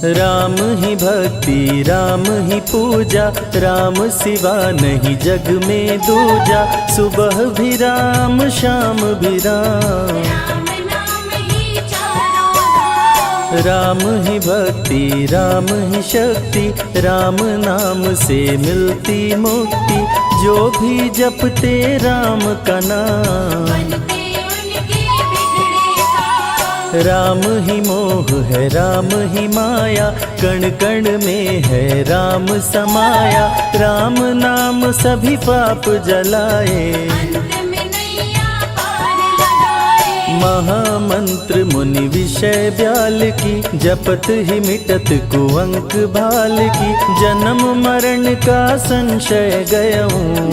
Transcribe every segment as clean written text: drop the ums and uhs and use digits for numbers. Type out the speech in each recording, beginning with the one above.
राम ही भक्ति राम ही पूजा, राम सिवा नहीं जग में दूजा। सुबह भी राम शाम भी राम, राम ही भक्ति राम ही शक्ति, राम नाम से मिलती मुक्ति। जो भी जपते राम का नाम, राम ही मोह है राम ही माया, कण कण में है राम समाया। राम नाम सभी पाप जलाए, महामंत्र मुनि विषय ब्याल की, जपत ही मिटत कुअंक भाल की। जन्म मरण का संशय गयऊं,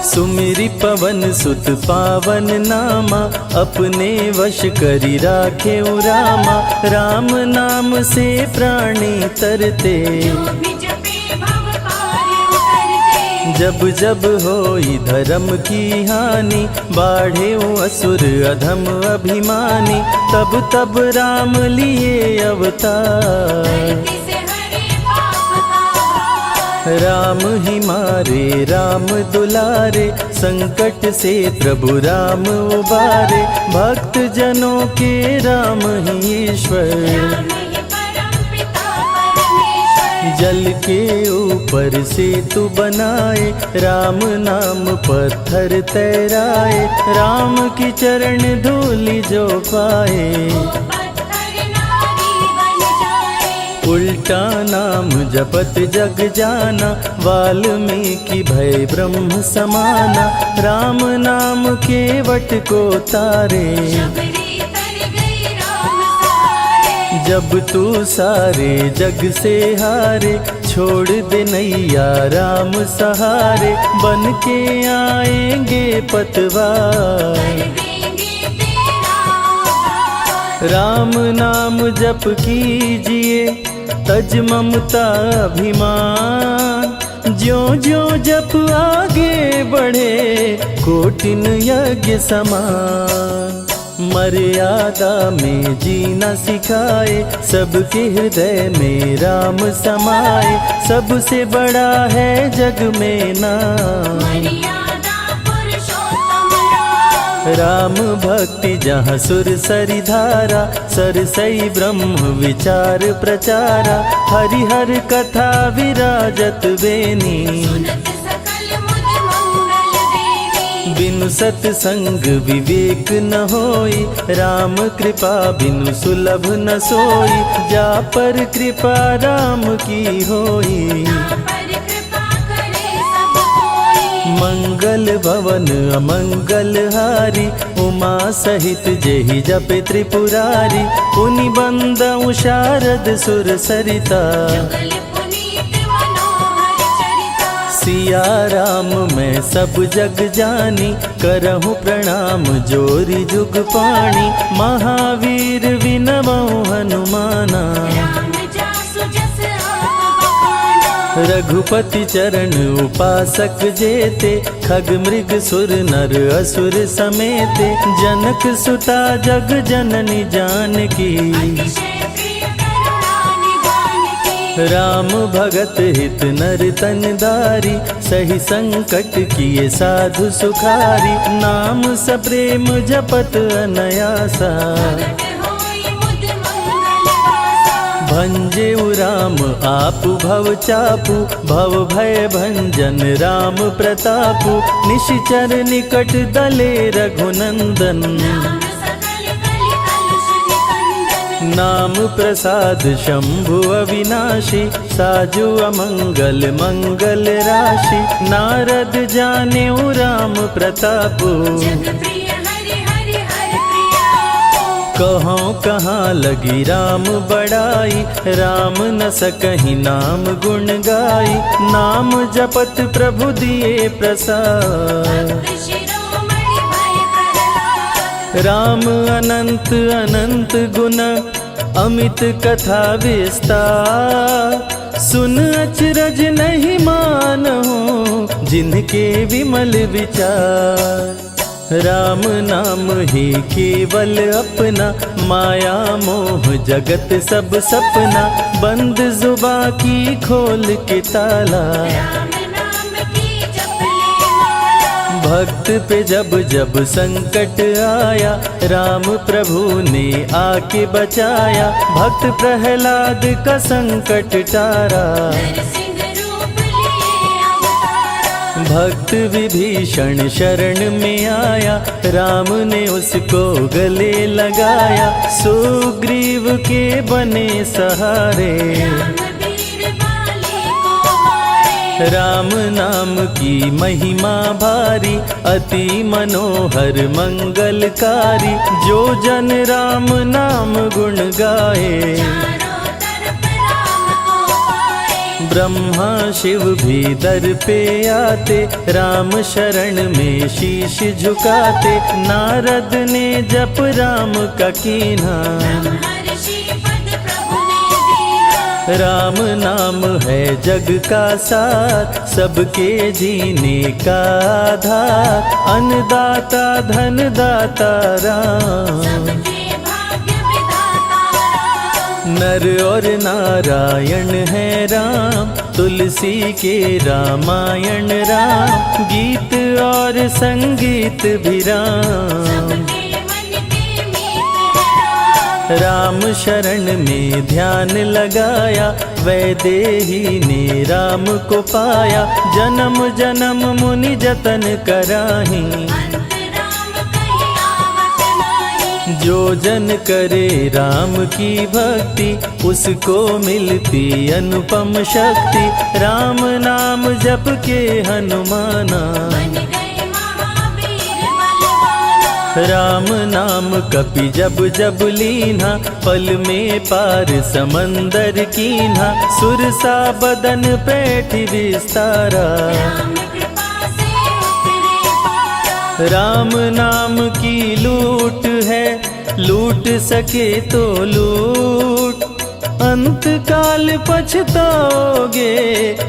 सुमिरि पवन सुत पावन नामा। अपने वश करी राखे रामा, राम नाम से प्राणी तरते। जब जब होई धर्म की हानि, बाढ़े असुर अधम अभिमानी। तब तब राम लिए अवतार, राम ही मारे राम दुलारे। संकट से प्रभु राम उबारे, भक्त जनों के राम ही ईश्वर। जल के ऊपर सेतु बनाए, राम नाम पत्थर तैराए। राम की चरण धूलि जो पाए, उल्टा नाम जपत जग जाना। वाल्मीकि भय ब्रह्म समाना, राम नाम केवट को तारे। जब तू सारे जग से हारे, छोड़ दे नैया राम सहारे। बन के आएंगे पतवार, राम नाम जप कीजिए तज ममता अभिमान। ज्यों ज्यों जप आगे बढ़े, कोटिन यज्ञ समान। मर्यादा में जीना सिखाए, सबके हृदय में राम समाए। सबसे बड़ा है जग में नाम, राम भक्ति जहाँ सुर सरि धारा। सरसई ब्रह्म विचार प्रचारा, हरिहर कथा विराजत बेनी। बिनु सत्संग विवेक न होई, राम कृपा बिनु सुलभ न सोई। जा पर कृपा राम की होई, मंगल भवन अमंगल हारी। उमा सहित जेहि जपे त्रिपुरारी, पुनि बंदउ शारद सुर सरिता। सिया राम मैं सब जग जानी, करहूँ प्रणाम जोरी जुग पाणी। महावीर विनमऊ हनुमाना, रघुपति चरण उपासक जेते। खग मृग सुर नर असुर समेते, जनक सुता जग जननी जानकी। राम भगत हित नर तन दारी, सही संकट किए साधु सुखारी। नाम सप्रेम जपत अनयासा, भंजेउ राम आपु भव चापु। भव भय भंजन राम प्रतापु, निशिचर निकट दले रघुनंदन। नाम प्रसाद शंभु अविनाशी, साजु अमंगल मंगल राशि। नारद जानेउ राम प्रतापु, कहाँ कहाँ लगी राम बड़ाई। राम न सकहि नाम गुण गाई, नाम जपत प्रभु दिए प्रसाद। राम अनंत अनंत गुण, अमित कथा विस्तार। सुन अचरज नहीं मानहु, जिनके विमल विचार। राम नाम ही केवल अपना, माया मोह जगत सब सपना, बंद जुबां की खोल के ताला, राम नाम की जप ले माला। भक्त पे जब जब संकट आया, राम प्रभु ने आके बचाया, भक्त प्रहलाद का संकट टारा, नरसिंह रूप लिए अवतारा। भक्त विभीषण शरण में आया, राम ने उसको गले लगाया, सुग्रीव के बने सहारे, राम वीर बाली को मारे। राम नाम की महिमा भारी, अति मनोहर मंगलकारी, जो जन राम नाम गुण गाए, चारों तरफ राम को पाए। ब्रह्मा शिव भी दर पे आते, राम शरण में शीश झुकाते, नारद ने जप राम का कीन्हा, ब्रह्मर्षि पद प्रभु ने दीना। राम नाम है जग का साथ, सबके जीने का आधार, अन्नदाता धनदाता राम, सबके भाग्य विधाता राम। नर और नारायण है राम, तुलसी के रामायण राम, गीत और संगीत भी राम, सबके मन के मीत राम। राम शरण में ध्यान लगाया, वैदेही ने राम को पाया, जन्म जन्म मुनि जतन कराही, अंत राम कहीं आवत नाही। जो जन करे राम की भक्ति, उसको मिलती अनुपम शक्ति, राम नाम जप के हनुमाना, बन गए महावीर बलवाना। राम नाम कपि जब जब लीन्हा, पल में पार समंदर कीन्हा, सुरसा बदन पैठ विस्तारा, राम कृपा से उतरे पारा। राम नाम की लूट है, लूट सके तो लूट, अंत काल पछताओगे,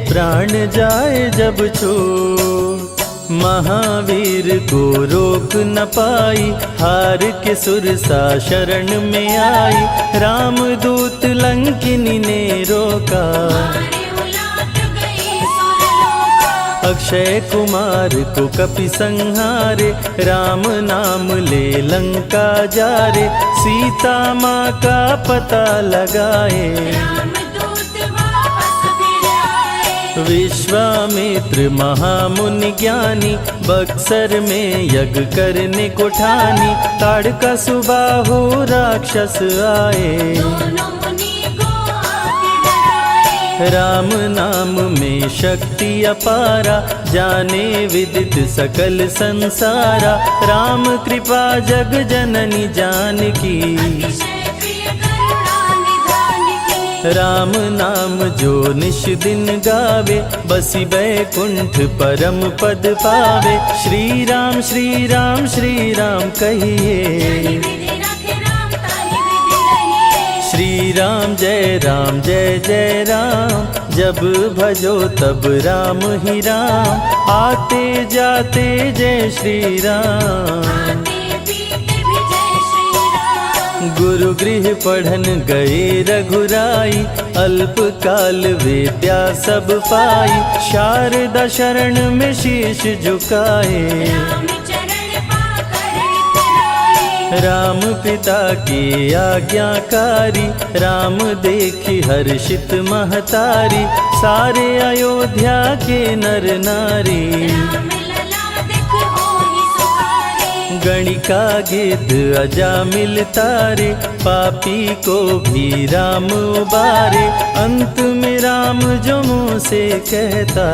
प्राण जाए जब छूट, महावीर को रोक न पाई, हार के सुरसा शरण में आई, रामदूत लंकिनी ने रोका, मारे उलाट गई सुरलोका। अक्षय कुमार को कपि संहारे, राम नाम ले लंका जारे, सीता माँ का पता लगाए, रामदूत वापस फिर आए। विश्वामित्र महामुनि ज्ञानी, बक्सर में यज्ञ करने को ठानी, ताड़का सुबाहु राक्षस आए, दोनों मुनि को आके डराए। राम नाम में शक्ति अपारा, जाने विदित सकल संसारा, राम कृपा जग जननी जानकी, अतिशय प्रिय करुणा निधान की। राम नाम जो निश दिन गावे, बसी बैकुंठ परम पद पावे, श्री राम श्री राम श्री राम कहिए, विधि रखे राम ताहि विधि रहिए। श्री राम जय जय राम, जब भजो तब राम ही राम, आते जाते जय श्री राम, आते पीते भी जय श्री राम। गुरु गृह पढ़न गए रघुराई, अल्प काल विद्या सब पाई, शारदा शरण में शीश झुकाए, राम चरण पाकर इतराए। राम पिता की आज्ञाकारी, राम देखी हर्षित महतारी, सारे अयोध्या के नर नारी, राम लला दिख होहि सुखारे। गणिका गिद्ध अजामिल तारे, पापी को भी राम उबारे, अंत में राम जो मुँह से कहता,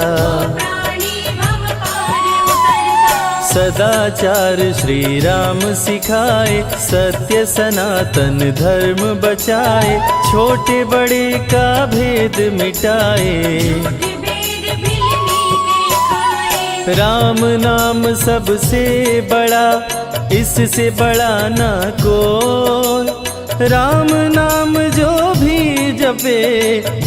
प्राणी भव पार उतरता। सदाचार श्री राम सिखाए, सत्य सनातन धर्म बचाए, छोटे बड़े का भेद मिटाए, भेद भिलनी के खाए। राम नाम सबसे बड़ा, इससे बड़ा ना कोई, राम नाम जो भी जपे,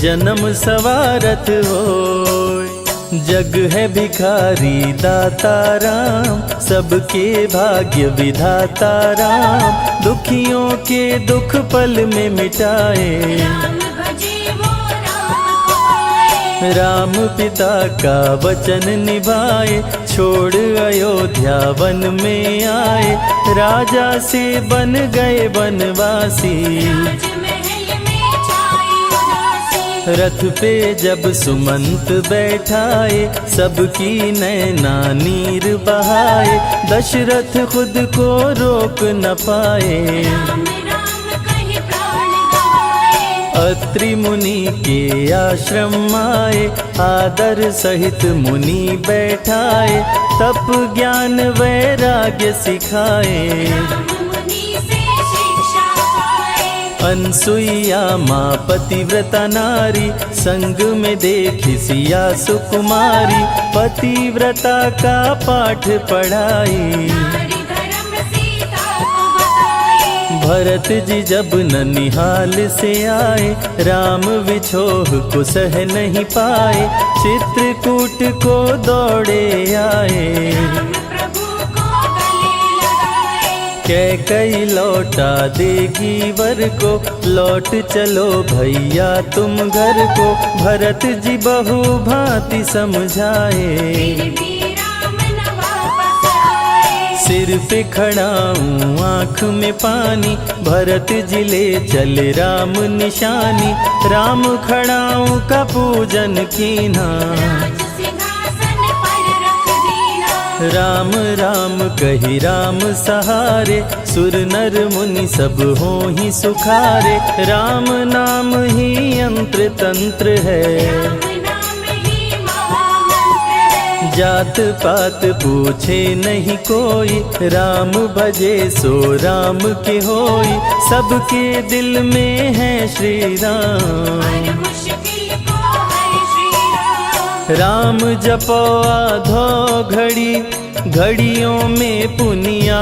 जन्म सवारत होय। जग है भिखारी दाता राम, सबके भाग्य विधाता राम, दुखियों के दुख पल में मिटाए। राम भजे वो राम को पाए। राम पिता का वचन निभाए, छोड़ अयोध्या वन में आए, राजा से बन गए वनवासी। राजमहल में छाई उदासी। रथ पे जब सुमंत बैठाए, सबकी नैना नीर बहाए, दशरथ खुद को रोक न पाए। राम राम कहे प्राण गवाए। अत्रि मुनि के आश्रम आए, आदर सहित मुनि बैठाए, तप ज्ञान वैराग्य सिखाए। राम मुनि से शिक्षा पाए। अनसुईया माँ पतिव्रता नारी, संग में देखी सिया सुकुमारी, पतिव्रता का पाठ पढ़ाई। नारी धर्म सीता को बताए। भरत जी जब ननिहाल से आए, राम विछोह को सह नहीं पाए, चित्रकूट को दौड़े आए। राम प्रभु को गले लगाए। कैकई लौटा देगी वर को, लौट चलो भैया तुम घर को, भरत जी बहु भांति समझाए। फिर भी राम न वापस आए। सिर पे खड़ाऊं आँख में पानी, भरत जी ले चले राम निशानी, राम खड़ाऊं का पूजन कीना। राज सिंहासन पर रख दीना। राम राम कही राम सहारे, सुर नर मुनि सब हो ही सुखारे, राम नाम ही यंत्र तंत्र है। राम नाम ही महामंत्र है। जात पात पूछे नहीं कोई, राम भजे सो राम के होई, सबके दिल में है श्री राम। हर मुश्किल को हर श्री राम। राम जपो आधो घड़ी, घड़ियों में पुनिया,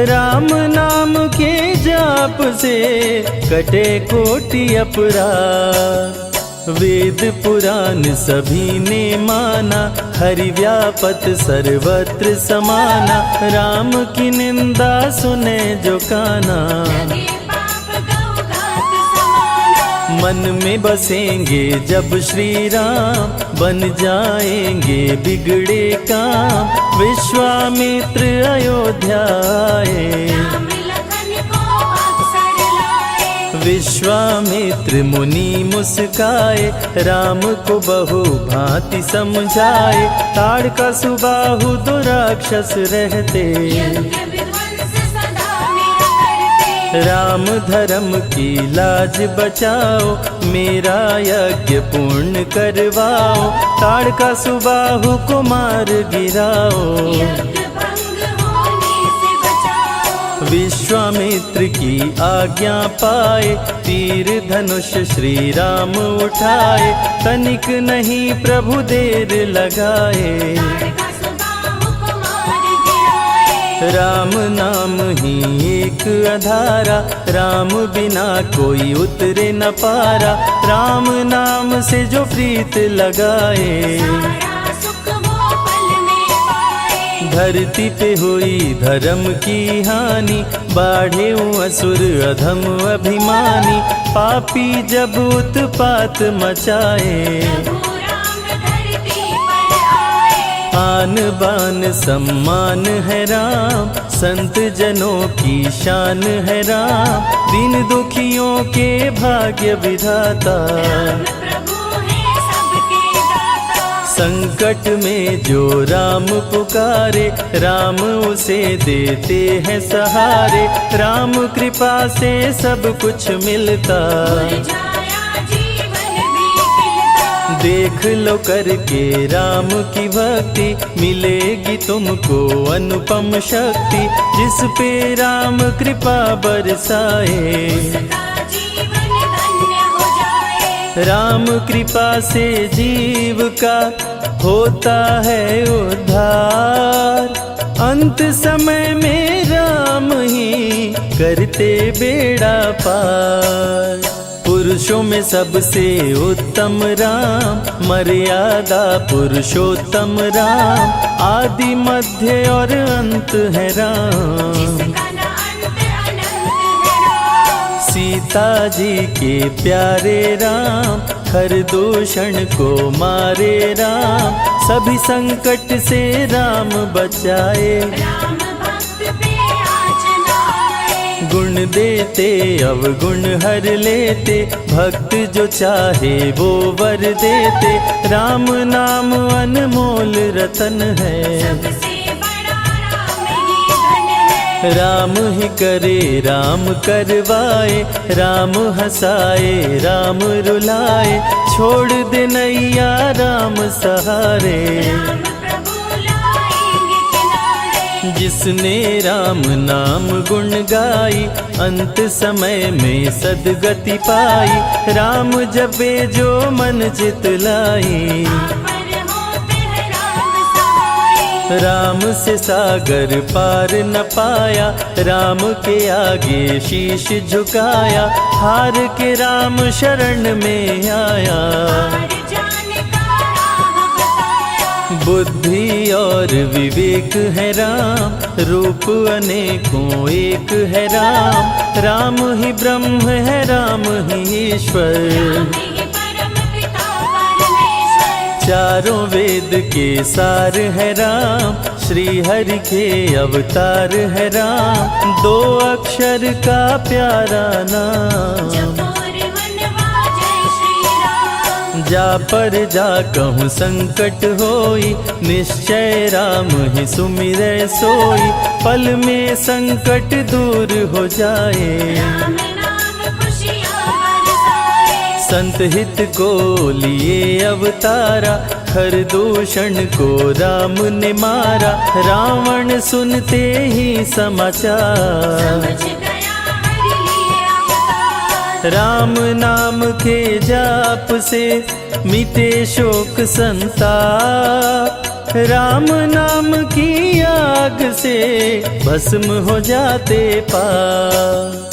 राम नाम के जाप से कटे कोटि अपराध। वेद पुराण सभी ने माना, हरि व्यापत सर्वत्र समाना, राम की निंदा सुने जो काना। लगे पाप गौ घात समाना। मन में बसेंगे जब श्री राम, बन जाएंगे बिगड़े काम, विश्वामित्र अयोध्या आए। राम लखन को अवसर लाए। विश्वामित्र मुनि मुस्काए, राम को बहु भांति समझाए, ताड़का सुबाहु दो राक्षस रहते, यज्ञ विध्वंस सदा मेरा करते। राम धर्म की लाज बचाओ, मेरा यज्ञ पूर्ण करवाओ, ताड़का सुबाहु को मार गिराओ। यज्ञ भंग होने से बचाओ। विश्वामित्र की आज्ञा पाए, तीर धनुष श्री राम उठाए, तनिक नहीं प्रभु देर लगाए। ताड़का सुबाहु को मार गिराए। राम नाम ही एक आधारा, राम बिना कोई उतरे न पारा, राम नाम से जो प्रीत लगाए। सारा सुख वो पल में पाए। धरती पे हुई धर्म की हानि, बाढ़े असुर अधम अभिमानी, पापी जब उत्पात मचाए। प्रभु राम धरती पर आए। आन बान सम्मान है राम, संत जनों की शान है राम, दीन दुखियों के भाग्य विधाता। राम प्रभु है सबके दाता। संकट में जो राम पुकारे, राम उसे देते हैं सहारे, राम कृपा से सब कुछ मिलता। मुरझाया जीवन भी खिलता। देख लो करके राम की भक्ति, मिलेगी तुमको अनुपम शक्ति, जिस पे राम कृपा बरसाए। उसका जीवन धन्य हो जाए। राम कृपा से जीव का होता है उद्धार, अंत समय में राम ही करते बेड़ा पार। पुरुषों में सबसे उत्तम राम, मर्यादा पुरुषोत्तम राम, आदि मध्य और अंत है राम। जिसका न अंत अनंत है राम। सीता जी के प्यारे राम, हर दूषण को मारे राम, सभी संकट से राम बचाए। राम भक्त पे आँच न आए। गुण देते अवगुण हर लेते, भक्त जो चाहे वो वर देते। राम नाम अनमोल रतन है, सबसे बड़ा राम ही धन है। राम ही करे राम करवाए, राम हंसाए राम रुलाए, छोड़ दे नैया राम सहारे। राम प्रभु लाएंगे किनारे। जिसने राम नाम गुण गाई, अंत समय में सदगति पाई। राम जपे जो मन चित लाई, पर होते हैं राम सहाय। राम से सागर पार न पाया, राम के आगे शीश झुकाया। हार के राम शरण में आया, हार जाने का राह बताया। बुद्धि और विवेक है राम, रूप अनेकों एक है राम। राम ही ब्रह्म है राम ही ईश्वर, राम ही परम पिता परमेश्वर। चारों वेद के सार है राम, श्री हरि के अवतार है राम। दो अक्षर का प्यारा नाम, जपोर वनवा जय श्री राम। जा पर जा कहूँ संकट होई, निश्चय राम ही सुमिरै सोई। पल में संकट दूर हो जाए, राम नाम खुशियाँ बरसाए। संत हित को लिए अवतारा, हर दूषण को राम ने मारा। रावण सुनते ही समाचार, समझ गया हरि लिए अवतार। राम नाम के जाप से मिटे शोक संताप। राम नाम की आग से भस्म हो जाते पाप।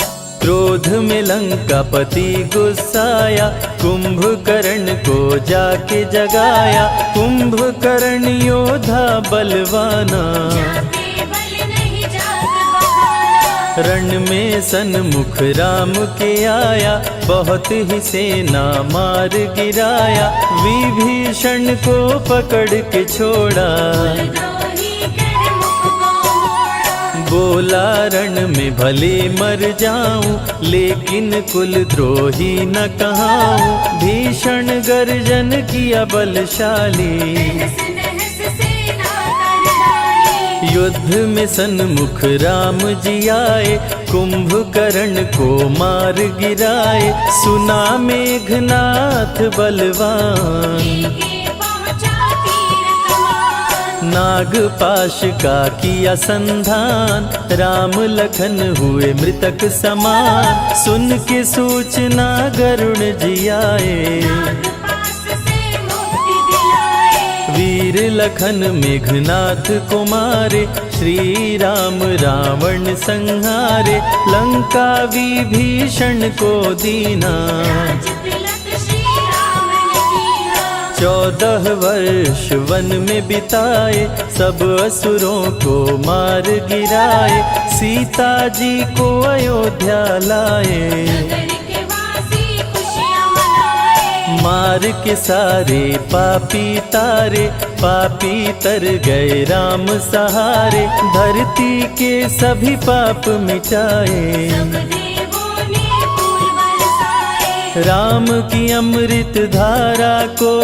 क्रोध में लंकापति गुस्साया, कुंभकर्ण को जाके जगाया। कुंभकर्ण योद्धा बलवाना, जाते बल नहीं जात बहाना। रण में सन्मुख राम के आया, बहुत ही सेना मार गिराया। विभीषण को पकड़ के छोड़ा, द्रोही कर मुख को मोड़ा। बोला रण में भले मर जाऊं, लेकिन कुल द्रोही न कहाऊं। भीषण गर्जन किया बलशाली, तहस नहस सेना कर डाली। युद्ध में सन्मुख राम जी आए, कुंभकर्ण को मार गिराए। सुना मेघनाथ बलवान, लेके पहुँचा तीर कमान। नागपाश का किया संधान, राम लखन हुए मृतक समान। सुन के सूचना गरुण जी आए, नागपाश से मुक्ति दिलाए। वीर लखन मेघनाथ को मारे। श्री राम रावण संहारे, लंका विभीषण को दीना। राज तिलक श्री राम ने कीना। 14 वर्ष वन में बिताए, सब असुरों को मार गिराए। सीता जी को अयोध्या लाए, नगर के वासी खुशियाँ मनाए। मार के सारे पापी तारे। पापी तर गए राम सहारे, धरती के सभी पाप मिटाए। सब देवों ने फूल बरसाए। राम की अमृत धारा को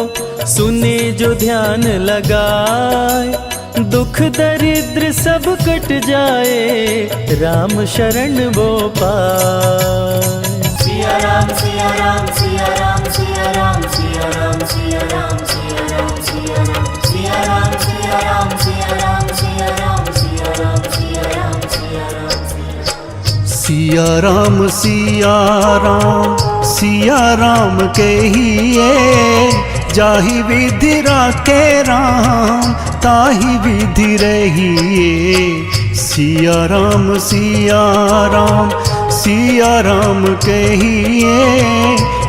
सुने जो ध्यान लगाए। दुख दरिद्र सब कट जाए, राम शरण वो पाए। सिया राम सिया राम सिया राम सिया राम सिया राम सिया राम सिया राम सिया राम सिया राम सिया राम सिया राम सिया राम सिया राम सिया राम सिया राम सिया राम सिया राम सिया राम कहिए, जाहि विधि राखे राम ताहि विधि रहिए। सिया राम सिया राम सिया राम कहिए,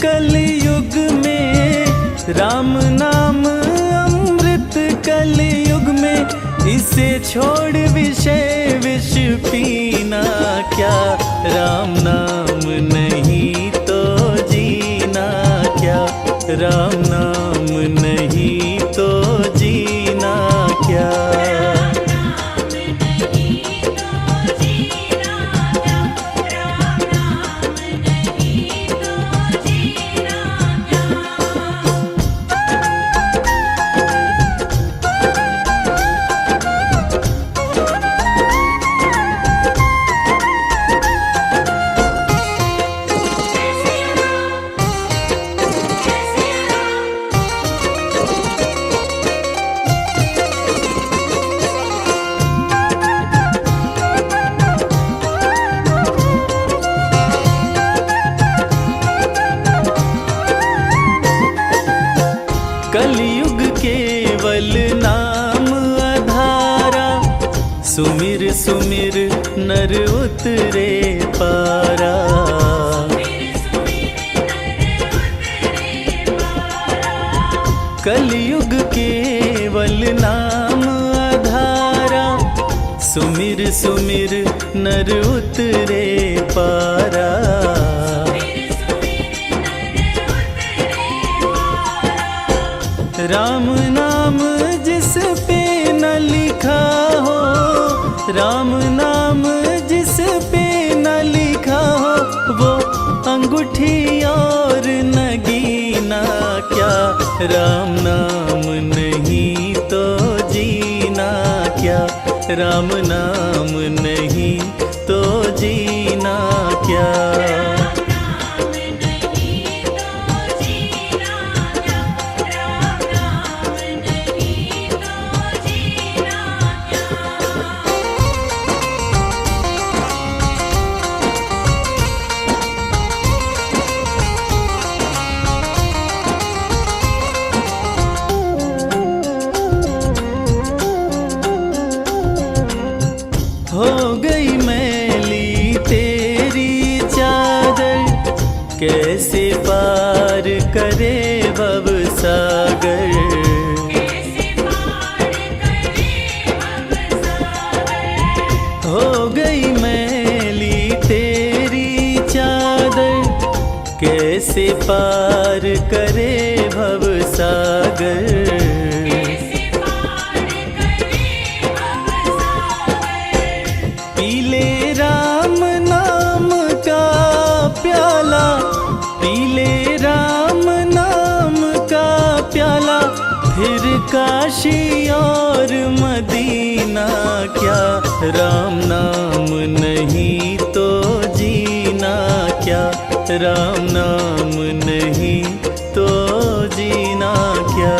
कलयुग में, राम नाम अमृत कलयुग में। इसे छोड़ विषय विष पीना क्या, राम नाम नहीं तो जीना क्या, राम नाम नहीं तो जीना क्या। कलयुग केवल नाम आधारा, सुमिर सुमिर नर उतरे पारा। कलयुग केवल नाम आधारा, सुमिर सुमिर नर उतरे पारा। राम नाम जिस पे न लिखा हो, राम नाम जिस पे न लिखा हो, वो अंगूठी और नगीना क्या, राम नाम नहीं तो जीना क्या, राम नाम नहीं तो जीना क्या। हो गई मैली तेरी चादर, कैसे पार करे भव सागर। हो गई मैली तेरी चादर, कैसे पार करे भव सागर। पीले राम नाम का प्याला, पीले राम नाम का प्याला, फिर काशी और मदीना क्या, राम नाम नहीं तो जीना क्या, राम नाम नहीं तो जीना क्या।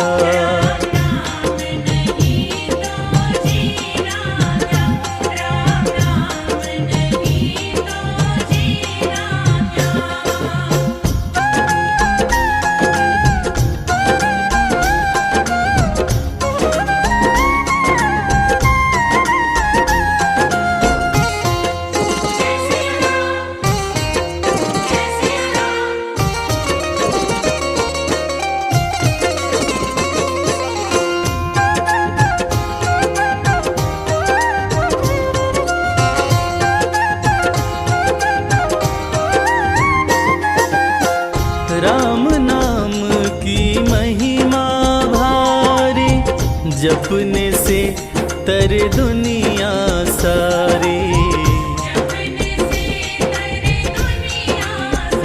राम नाम की महिमा भारी, जपने से तरे दुनिया सारी।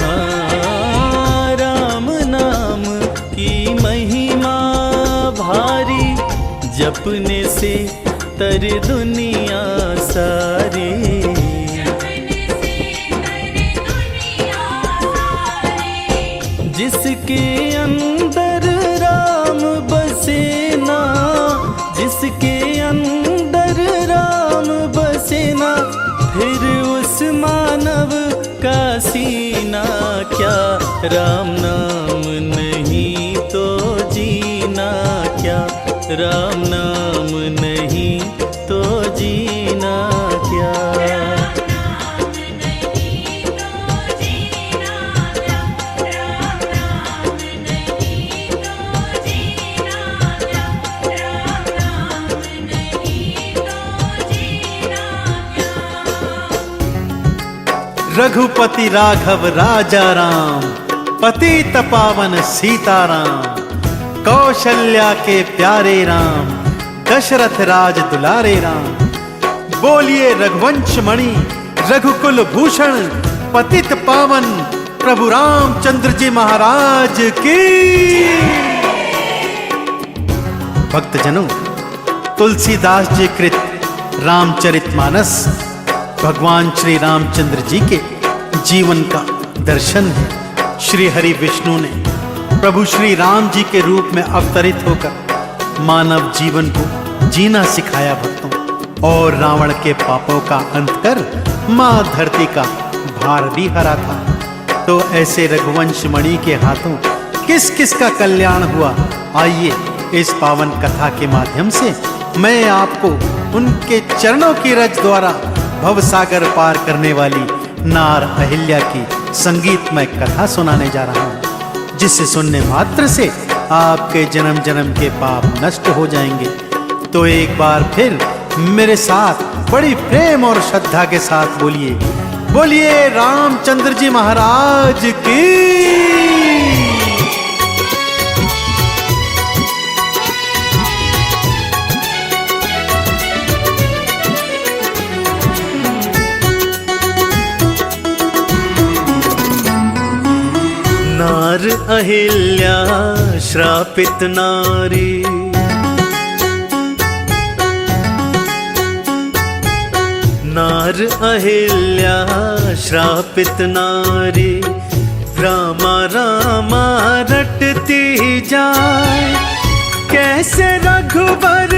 हाँ, राम नाम की महिमा भारी, जपने से तरे दुनिया सारी। जिसके अंदर राम बसे ना, जिसके अंदर राम बसे ना, फिर उस मानव का सीना क्या, राम नाम नहीं तो जीना क्या, राम नाम नहीं तो जीना क्या। रघुपति राघव राजा राम, पतित पावन सीताराम, कौशल्या के प्यारे राम, दशरथ राज दुलारे राम। बोलिए रघुवंश मणि, रघुकुल भूषण, पतित पावन प्रभु रामचंद्र जी महाराज की। भक्तजनों, तुलसीदास जी कृत रामचरितमानस भगवान श्री रामचंद्र जी के जीवन का दर्शन है। श्री हरि विष्णु ने प्रभु श्री राम जी के रूप में अवतरित होकर मानव जीवन को जीना सिखाया भक्तों, और रावण के पापों का अंत कर मां धरती का भार भी हरा था। तो ऐसे रघुवंश मणि के हाथों किस किस का कल्याण हुआ, आइए इस पावन कथा के माध्यम से मैं आपको उनके चरणों की रज द्वारा भवसागर पार करने वाली नार अहिल्या की संगीतमय कथा सुनाने जा रहा हूं, जिसे सुनने मात्र से आपके जन्म जन्म के पाप नष्ट हो जाएंगे। तो एक बार फिर मेरे साथ बड़ी प्रेम और श्रद्धा के साथ बोलिए, बोलिए रामचंद्र जी महाराज की। नार अहिल्या श्रापित नारी, नार अहिल्या श्रापित नारी, रामा रामा रटती जाए, कैसे रघुबर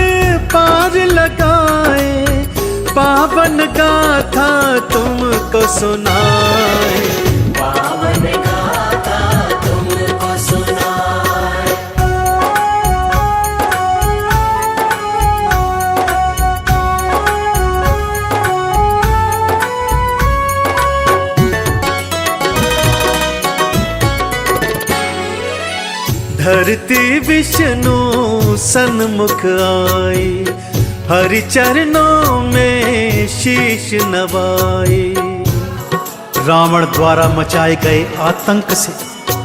पार लगाए, पावन गाथा तुमको सुनाए, पावन गाथा तुमको सुनाए। धरती विष्णु सन्मुख आई, हरि चरणों में शीश नवाई। रावण द्वारा मचाए गए आतंक से,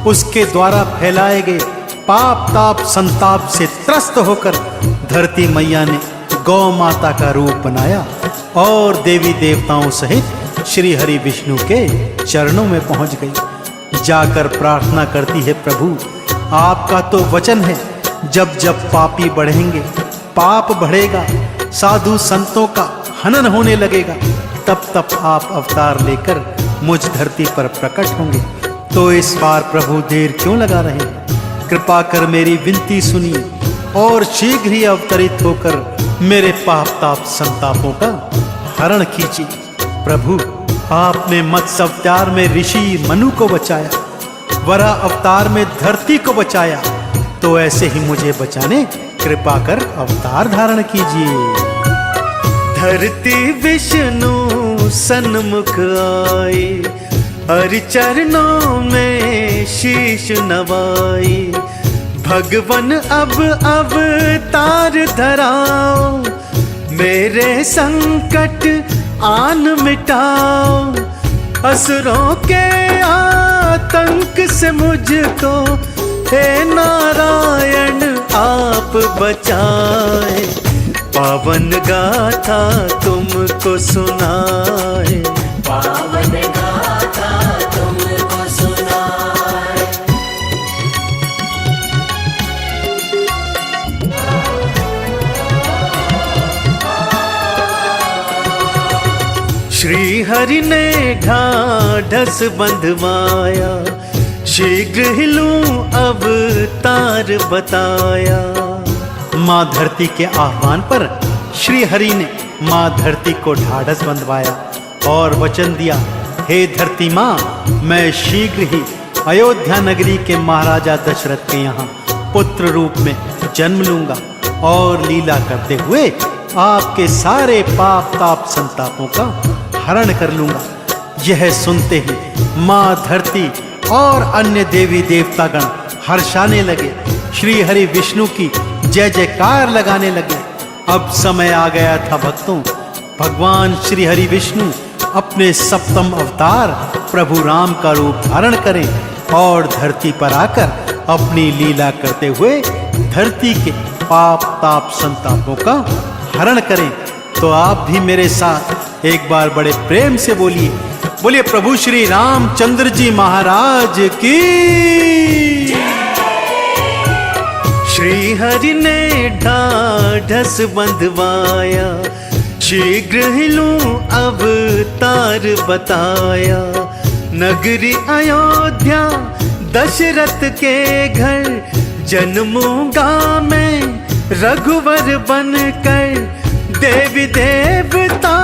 उसके द्वारा फैलाए गए पाप ताप संताप से त्रस्त होकर धरती मैया ने गौ माता का रूप बनाया और देवी देवताओं सहित श्री हरि विष्णु के चरणों में पहुंच गई। जाकर प्रार्थना करती है, प्रभु आपका तो वचन है, जब जब पापी बढ़ेंगे, पाप बढ़ेगा, साधु संतों का हनन होने लगेगा, तब तब आप अवतार लेकर मुझ धरती पर प्रकट होंगे। तो इस बार प्रभु देर क्यों लगा रहे हैं? कृपा कर मेरी विनती सुनिए और शीघ्र ही अवतरित होकर मेरे पाप ताप संतापों का हरण कीजिए। प्रभु आपने मत्स्य अवतार में ऋषि मनु को बचाया, वराह अवतार में धरती को बचाया, तो ऐसे ही मुझे बचाने कृपा कर अवतार धारण कीजिए। धरती विष्णु सन्मुख आए, हरि चरणों में शीश नवाई। भगवन अब अवतार धराओ, मेरे संकट आन मिटाओ, असुरों के आतंक से मुझको हे नारायण आप बचाए, पावन गाथा तुमको सुनाए, पावन गाथा तुमको सुनाए। श्री हरि ने ढाढ़स बंधवाया, शीघ्र ही लूं अवतार बताया। माँ धरती के आह्वान पर श्री हरि ने माँ धरती को ढाढ़स बंधवाया और वचन दिया, हे धरती माँ, मैं शीघ्र ही अयोध्या नगरी के महाराजा दशरथ के यहाँ पुत्र रूप में जन्म लूंगा और लीला करते हुए आपके सारे पाप ताप संतापों का हरण कर लूंगा। यह सुनते ही माँ धरती और अन्य देवी देवतागण हर्षाने लगे, श्री हरि विष्णु की जय जयकार लगाने लगे। अब समय आ गया था भक्तों, भगवान श्री हरि विष्णु अपने सप्तम अवतार प्रभु राम का रूप धारण करें और धरती पर आकर अपनी लीला करते हुए धरती के पाप ताप संतापों का हरण करें। तो आप भी मेरे साथ एक बार बड़े प्रेम से बोलिए, बोलिए प्रभु श्री रामचंद्र जी महाराज की। श्री हरि ने ढाढ़स बंधवाया, शीघ्र ही लूं अवतार बताया। नगरी अयोध्या दशरथ के घर, जन्मूंगा मैं रघुवर बनकर। देवी देवता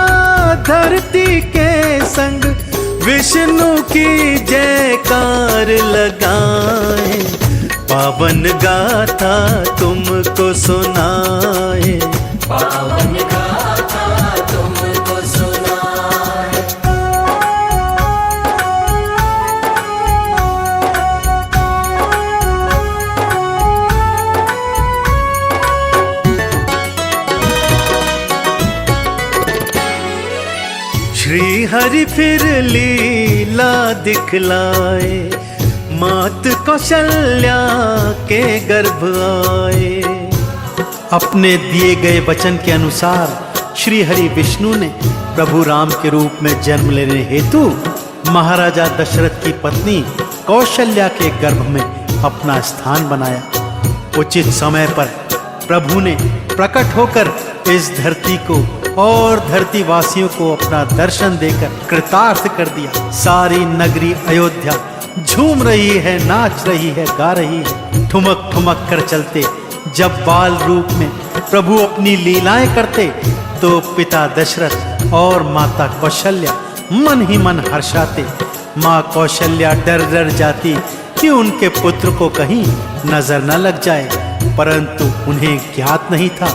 धरती के संग, विष्णु की जयकार लगाए। पावन गाथा तुमको सुनाए, पावन गाथा तुमको सुनाए। श्री हरि फिर लीला दिखलाए, मात कौशल्या के गर्भ आए। अपने दिए गए वचन के अनुसार श्री हरि विष्णु ने प्रभु राम के रूप में जन्म लेने हेतु महाराजा दशरथ की पत्नी कौशल्या के गर्भ में अपना स्थान बनाया। उचित समय पर प्रभु ने प्रकट होकर इस धरती को और धरती वासियों को अपना दर्शन देकर कृतार्थ कर दिया। सारी नगरी अयोध्या झूम रही है, नाच रही है, गा रही है। ठुमक ठुमक कर चलते जब बाल रूप में प्रभु अपनी लीलाएं करते, तो पिता दशरथ और माता कौशल्या मन ही मन हर्षाते। माँ कौशल्या डर डर जाती कि उनके पुत्र को कहीं नजर न लग जाए, परंतु उन्हें ज्ञात नहीं था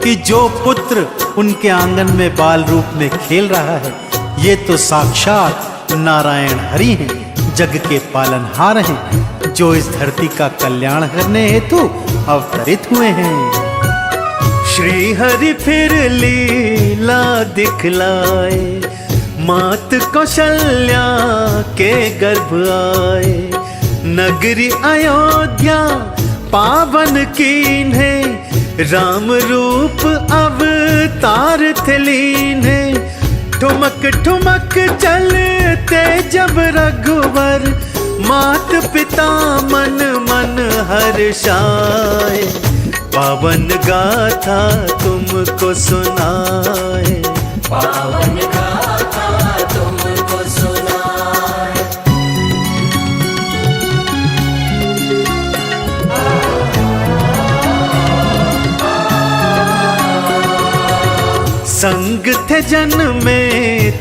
कि जो पुत्र उनके आंगन में बाल रूप में खेल रहा है, ये तो साक्षात नारायण हरि हैं, जग के पालनहार हैं, जो इस धरती का कल्याण करने हेतु अवतरित हुए हैं। श्री हरि फिर लीला दिखलाए, मात कौशल्या के गर्भ आए। नगरी अयोध्या पावन कीन्हे, राम रूप अवतार थे लीन्हे। ठुमक ठुमक चलते जब रघुवर, मात पिता मन मन हर्षाए। पावन गाथा तुमको सुनाए, पावन गाथा तुमको सुनाए। संग थे जन्मे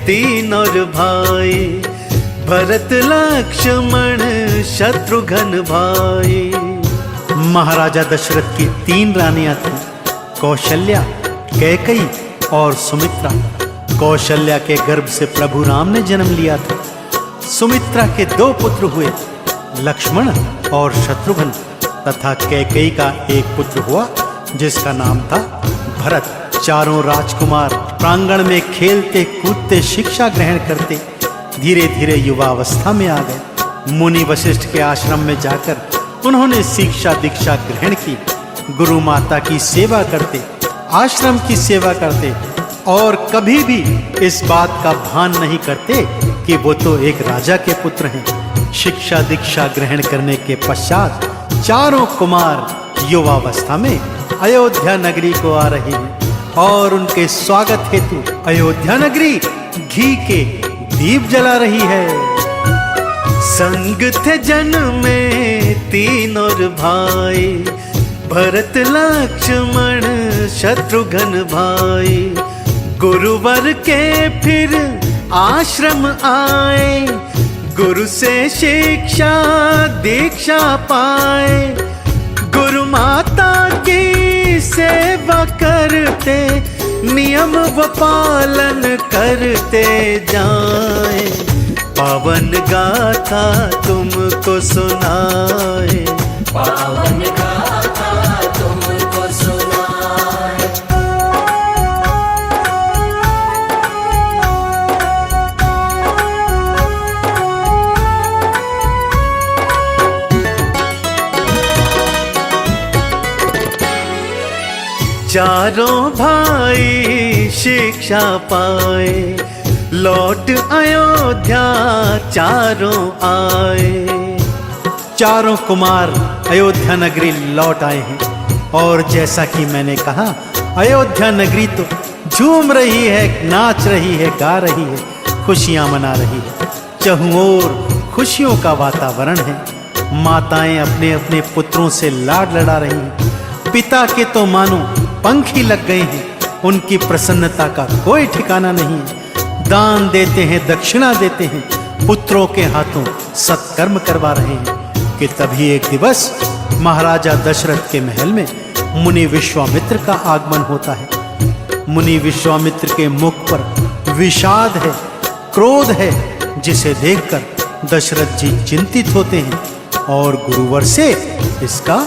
तीन और भाई, भरत लक्ष्मण शत्रुघ्न भाई। महाराजा दशरथ की 3 रानियां थीं, कौशल्या, कैकेयी और सुमित्रा। कौशल्या के गर्भ से प्रभु राम ने जन्म लिया था। सुमित्रा के 2 पुत्र हुए, लक्ष्मण और शत्रुघ्न, तथा कैकेयी का एक पुत्र हुआ जिसका नाम था भरत। चारों राजकुमार प्रांगण में खेलते कूदते शिक्षा ग्रहण करते धीरे धीरे युवावस्था में आ गए। मुनि वशिष्ठ के आश्रम में जाकर उन्होंने शिक्षा दीक्षा ग्रहण की। गुरु माता की सेवा करते, आश्रम की सेवा करते और कभी भी इस बात का भान नहीं करते कि वो तो एक राजा के पुत्र हैं। शिक्षा दीक्षा ग्रहण करने के पश्चात चारों कुमार युवावस्था में अयोध्या नगरी को आ रहे हैं और उनके स्वागत हेतु अयोध्या नगरी घी के दीप जला रही है। संग थे जन्मे तीन और भाई, भरत लक्ष्मण शत्रुघ्न भाई। गुरुवर के फिर आश्रम आए, गुरु से शिक्षा दीक्षा पाए। गुरु माता की सेवा करते, नियम व पालन करते जाए। पावन गाथा तुमको सुनाए, पावन गाथा तुमको सुनाए। चारों भाई शिक्षा पाए, लौट अयोध्या चारों आए। चारों कुमार अयोध्या नगरी लौट आए हैं और जैसा कि मैंने कहा, अयोध्या नगरी तो झूम रही है, नाच रही है, गा रही है, खुशियां मना रही है। चहुओर खुशियों का वातावरण है। माताएं अपने अपने पुत्रों से लाड लड़ा रही हैं। पिता के तो मानो पंख ही लग गए हैं। उनकी प्रसन्नता का कोई ठिकाना नहीं है। दान देते हैं, दक्षिणा देते हैं, पुत्रों के हाथों सत्कर्म करवा रहे हैं कि तभी एक दिवस महाराजा दशरथ के महल में मुनि विश्वामित्र का आगमन होता है। मुनि विश्वामित्र के मुख पर विषाद है, क्रोध है, जिसे देखकर दशरथ जी चिंतित होते हैं और गुरुवर से इसका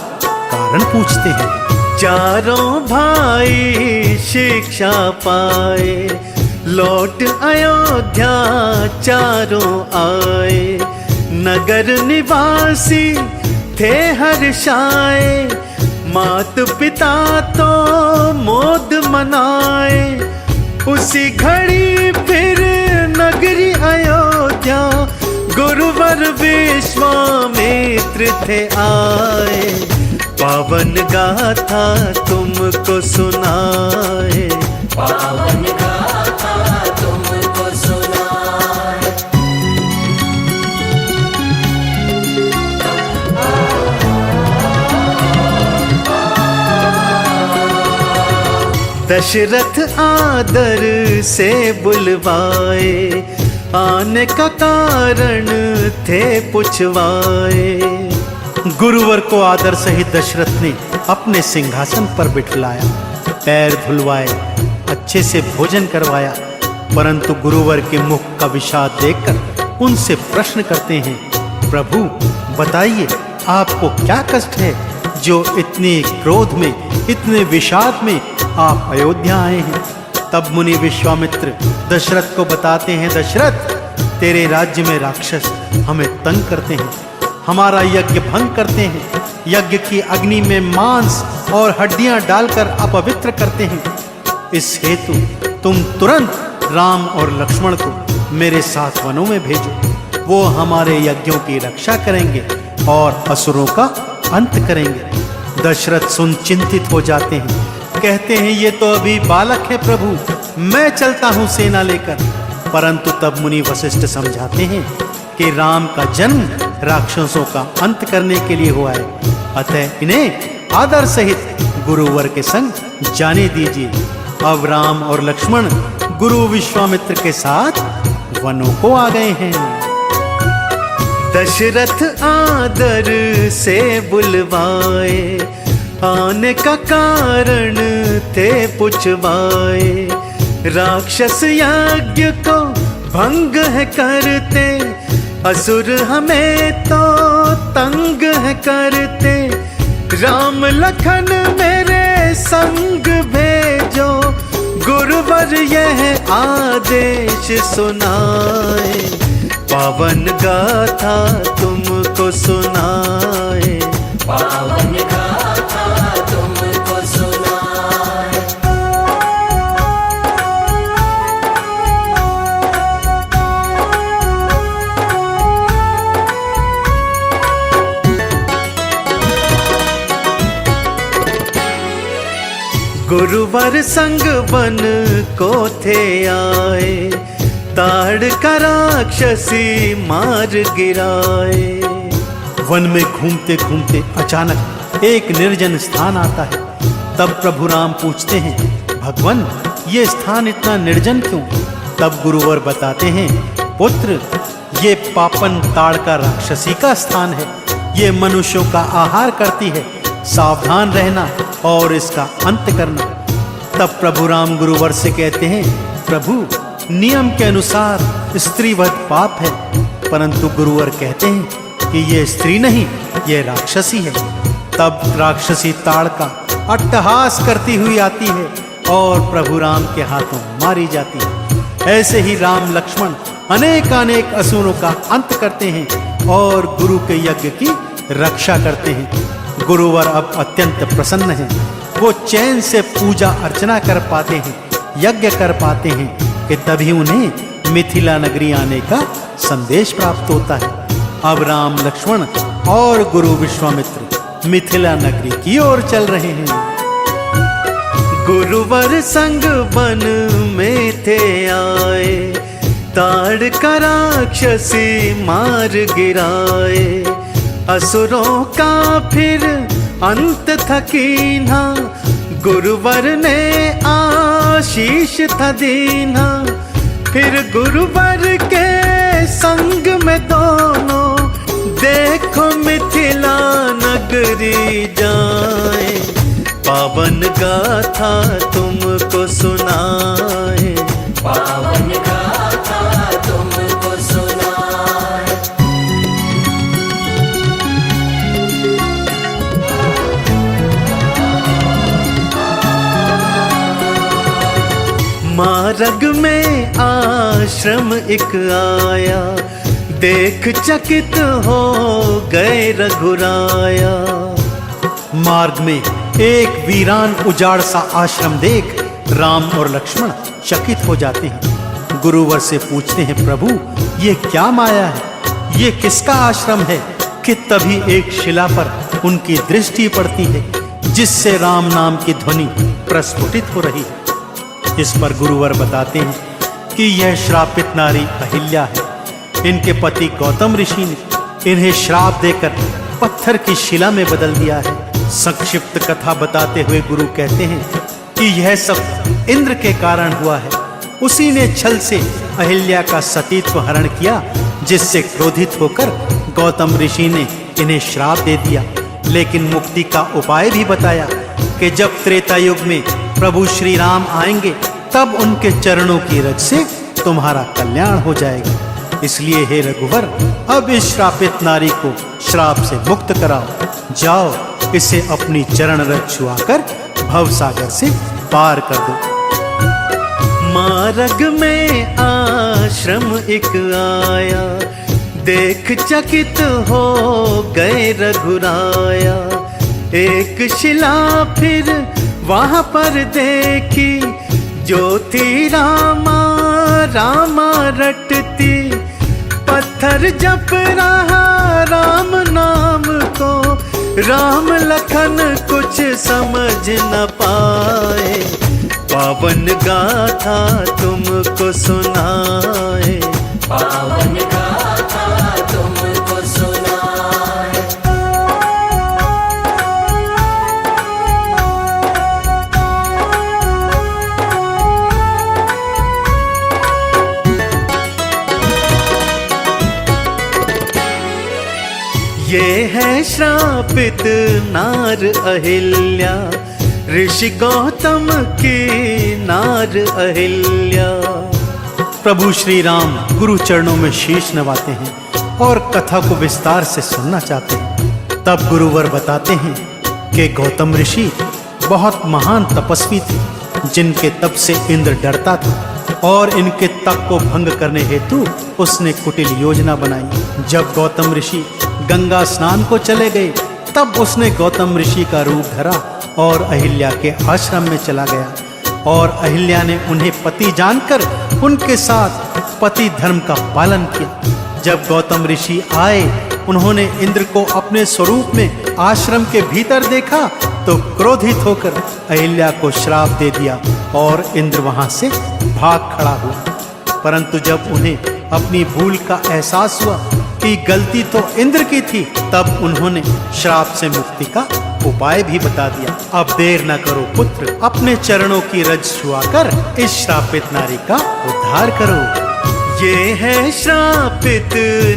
कारण पूछते हैं। चारों भाई शिक्षा पाए, लौट अयोध्या चारों आए। नगर निवासी थे हर्षाए, मात पिता तो मोद मनाए। उसी घड़ी फिर नगरी अयोध्या, गुरुवर विश्वामित्र थे आए। पावन गाथा तुमको सुनाए, पावन गाथा तुमको सुनाए। दशरथ आदर से बुलवाए, आने का कारण थे पुछवाए। गुरुवर को आदर सहित दशरथ ने अपने सिंहासन पर बिठलाया, पैर धुलवाए, अच्छे से भोजन करवाया। परंतु गुरुवर के मुख का विषाद देखकर उनसे प्रश्न करते हैं, प्रभु बताइए आपको क्या कष्ट है जो इतने क्रोध में, इतने विषाद में आप अयोध्या आए हैं। तब मुनि विश्वामित्र दशरथ को बताते हैं, दशरथ तेरे राज्य में राक्षस हमें तंग करते हैं, हमारा यज्ञ भंग करते हैं, यज्ञ की अग्नि में मांस और हड्डियां डालकर अपवित्र करते हैं। इस हेतु तुम तुरंत राम और लक्ष्मण को मेरे साथ वनों में भेजो। वो हमारे यज्ञों की रक्षा करेंगे और असुरों का अंत करेंगे। दशरथ सुन चिंतित हो जाते हैं, कहते हैं ये तो अभी बालक है प्रभु, मैं चलता हूँ सेना लेकर। परंतु तब मुनि वशिष्ठ समझाते हैं कि राम का जन्म राक्षसों का अंत करने के लिए हुआ है, अतः इन्हें आदर सहित गुरुवर के संग जाने दीजिए। अब राम और लक्ष्मण गुरु विश्वामित्र के साथ वनों को आ गए हैं। दशरथ आदर से बुलवाए, आने का कारण थे पुछवाए। राक्षस यज्ञ को भंग है करते, असुर हमें तो तंग है करते। राम लखन मेरे संग भेजो, गुरुवर यह आदेश सुनाए। पावन गाथा तुमको सुनाए, पावन गाथा तुमको सुनाए। गुरुवर संग वन को थे आए, ताड़ का राक्षसी मार गिराए। वन में घूमते घूमते अचानक एक निर्जन स्थान आता है। तब प्रभु राम पूछते हैं, भगवान ये स्थान इतना निर्जन क्यों? तब गुरुवर बताते हैं, पुत्र ये पापन ताड़ का राक्षसी का स्थान है, ये मनुष्यों का आहार करती है, सावधान रहना और इसका अंत करना। तब प्रभु राम गुरुवर से कहते हैं, प्रभु नियम के अनुसार स्त्रीवध पाप है, परंतु गुरुवर कहते हैं कि ये स्त्री नहीं, ये राक्षसी है। तब राक्षसी ताड़ का अट्टहास करती हुई आती है और प्रभु राम के हाथों मारी जाती है। ऐसे ही राम लक्ष्मण अनेक असुरों का अंत करते हैं और गुरु के यज्ञ की रक्षा करते हैं। गुरुवर अब अत्यंत प्रसन्न हैं। वो चैन से पूजा अर्चना कर पाते हैं, यज्ञ कर पाते हैं कि तभी उन्हें मिथिला नगरी आने का संदेश प्राप्त होता है। अब राम, लक्ष्मण और गुरु विश्वामित्र मिथिला नगरी की ओर चल रहे हैं। गुरुवर संग वन में थे आए, ताड़ का राक्षसी मार गिराए। असुरों का फिर अंत था कीन्हा, गुरुवर ने आशीष था दीन्हा। फिर गुरुवर के संग में दोनों देखो मिथिला नगरी जाए। पावन गाथा तुमको सुनाए, पावन गाथा तुमको सुनाए। मार्ग में आश्रम एक आया, देख चकित हो गए रघुराया। मार्ग में एक वीरान उजाड़ सा आश्रम देख राम और लक्ष्मण चकित हो जाते हैं। गुरुवर से पूछते हैं, प्रभु ये क्या माया है, ये किसका आश्रम है? कि तभी एक शिला पर उनकी दृष्टि पड़ती है, जिससे राम नाम की ध्वनि प्रस्फुटित हो रही है। इस पर गुरुवर बताते हैं कि यह श्रापित नारी अहिल्या है। इनके पति गौतम ऋषि ने इन्हें श्राप देकर पत्थर की शिला में बदल दिया है। संक्षिप्त कथा बताते हुए गुरु कहते हैं कि यह सब इंद्र के कारण हुआ है। उसी ने छल से अहिल्या का सतीत्व हरण किया, जिससे क्रोधित होकर गौतम ऋषि ने इन्हें श्राप दे दिया। लेकिन मुक्ति का उपाय भी बताया कि जब त्रेता युग में प्रभु श्री राम आएंगे, तब उनके चरणों की रज से तुम्हारा कल्याण हो जाएगा। इसलिए हे रघुवर, अब इस श्रापित नारी को श्राप से मुक्त कराओ। जाओ, इसे अपनी चरण रज छुआकर भवसागर से पार कर दो। मार्ग में आश्रम एक आया, देख चकित हो गए रघुराया। एक शिला फिर वहां पर देखी, जो थी रामा रामा रटती। पत्थर जप रहा राम नाम को, राम लखन कुछ समझ न पाए। पावन गाथा तुमको सुनाए, पावन गाथा तुमको सुनाए। ये है श्रापित नार अहिल्या, ऋषि गौतम की नार अहिल्या। प्रभु श्री राम गुरु चरणों में शीश नवाते हैं और कथा को विस्तार से सुनना चाहते हैं। तब गुरुवर बताते हैं कि गौतम ऋषि बहुत महान तपस्वी थे, जिनके तप से इंद्र डरता था और इनके तप को भंग करने हेतु उसने कुटिल योजना बनाई। जब गौतम ऋषि गंगा स्नान को चले गए, तब उसने गौतम ऋषि का रूप धरा और अहिल्या के आश्रम में चला गया। और अहिल्या ने उन्हें पति जानकर उनके साथ पति धर्म का पालन किया। जब गौतम ऋषि आए, उन्होंने इंद्र को अपने स्वरूप में आश्रम के भीतर देखा तो क्रोधित होकर अहिल्या को श्राप दे दिया और इंद्र वहां से भाग खड़ा हुआ। परंतु जब उन्हें अपनी भूल का एहसास हुआ कि गलती तो इंद्र की थी, तब उन्होंने श्राप से मुक्ति का उपाय भी बता दिया। अब देर न करो पुत्र, अपने चरणों की रज छुआकर इस श्रापित नारी का उद्धार करो। ये है श्रापित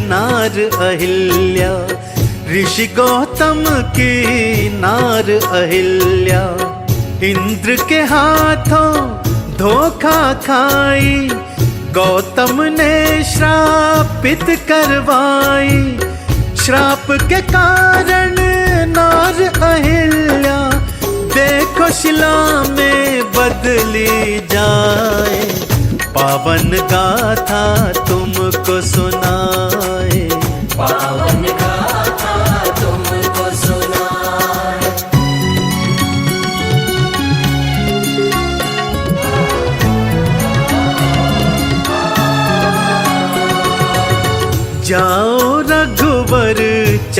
नार अहिल्या, ऋषि गौतम की नार अहिल्या। इंद्र के हाथों धोखा खाई, गौतम ने श्रापित करवाई। श्राप के कारण नार अहिल्या, देखो शिला में बदली जाए। पावन गाथा तुमको सुनाए, पावन गाथा तुमको सुनाए।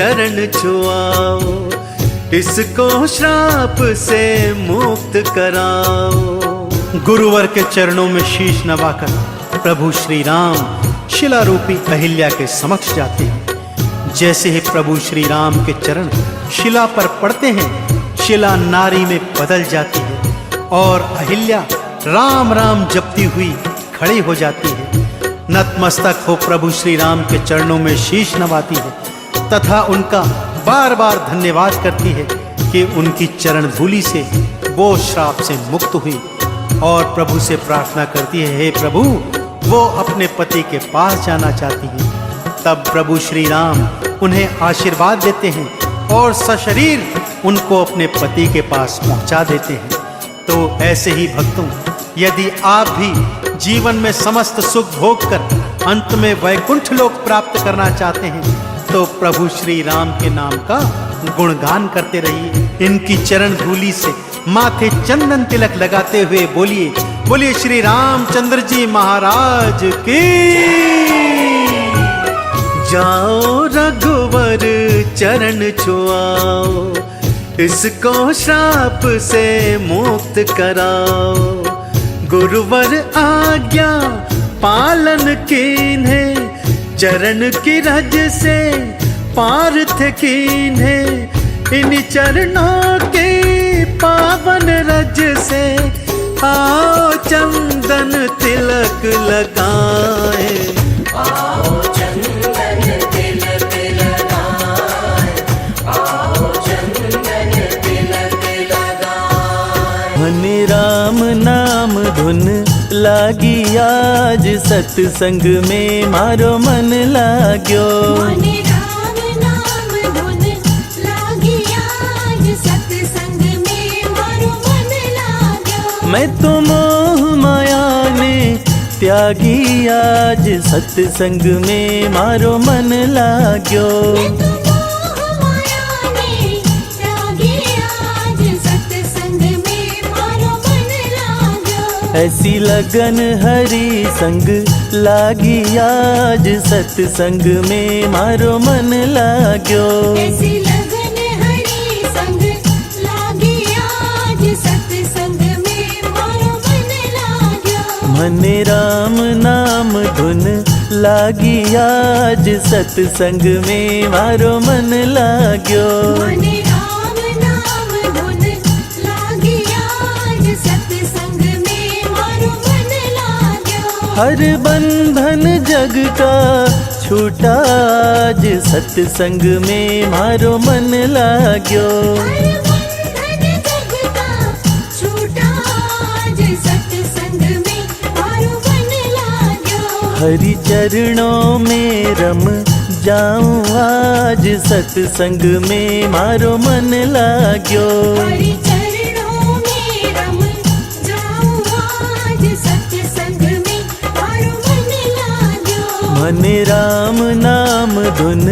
चरण छुआओ, इसको श्राप से मुक्त कराओ। गुरुवर के चरणों में शीश नवाकर प्रभु श्री राम शिला रूपी अहिल्या के समक्ष जाते हैं। जैसे ही प्रभु श्री राम के चरण शिला पर पड़ते हैं, शिला नारी में बदल जाती है और अहिल्या राम राम जपती हुई खड़ी हो जाती है। नतमस्तक हो प्रभु श्री राम के चरणों में शीश नवाती है तथा उनका बार बार धन्यवाद करती है कि उनकी चरण धूलि से वो श्राप से मुक्त हुई, और प्रभु से प्रार्थना करती है, हे प्रभु, वो अपने पति के पास जाना चाहती है। तब प्रभु श्री राम उन्हें आशीर्वाद देते हैं और सशरीर उनको अपने पति के पास पहुंचा देते हैं। तो ऐसे ही भक्तों, यदि आप भी जीवन में समस्त सुख भोग कर अंत में वैकुंठ लोक प्राप्त करना चाहते हैं, तो प्रभु श्री राम के नाम का गुणगान करते रहिए। इनकी चरण धूलि से माथे चंदन तिलक लगाते हुए बोलिए, बोलिए श्री रामचंद्र जी महाराज की। जाओ रघुवर चरण छुआओ, इसको श्राप से मुक्त कराओ। गुरुवर आज्ञा पालन कीन्हे, चरण की रज से पार्थ कीन्हे। इन चरणों के पावन रज से आओ चंदन तिलक लगाए। आओ चंदन तिलक लगाए, आओ चंदन तिलक लगाए। मन राम नाम धुन लागी आज, सत्संग में मारो मन लाग्यो। मन राम नाम धुन लागी आज, सत्संग में मारो मन लाग्यो। मैं तो मोह माया ने त्यागी आज, सत्संग में मारो मन लाग्यो। मैं तो मोह माया ने त्यागी आज, सत्संग में मारो मन लाग्यो। ऐसी लगन हरि संग लागी आज, सत्संग में मारो मन लाग्यो। ऐसी लगन हरि संग लागी आज, सत्संग में मारो मन लाग्यो। मन राम नाम धुन लागी आज, सत्संग में मारो मन लाग्यो। मन राम नाम धुन लागी आज, सत्संग में मारो मन लाग्यो। हर बंधन जग का छूटा आज, सत्संग में मारो मन लाग्यो। हर बंधन जग का छूटा आज, सत्संग में मारो मन लाग्यो। हरि चरणों में रम जाऊं आज, सत्संग में मारो मन लाग्यो। हरि चरणों में रम जाऊं आज, सत्संग में मारो मन लाग्यो। मन राम नाम धुन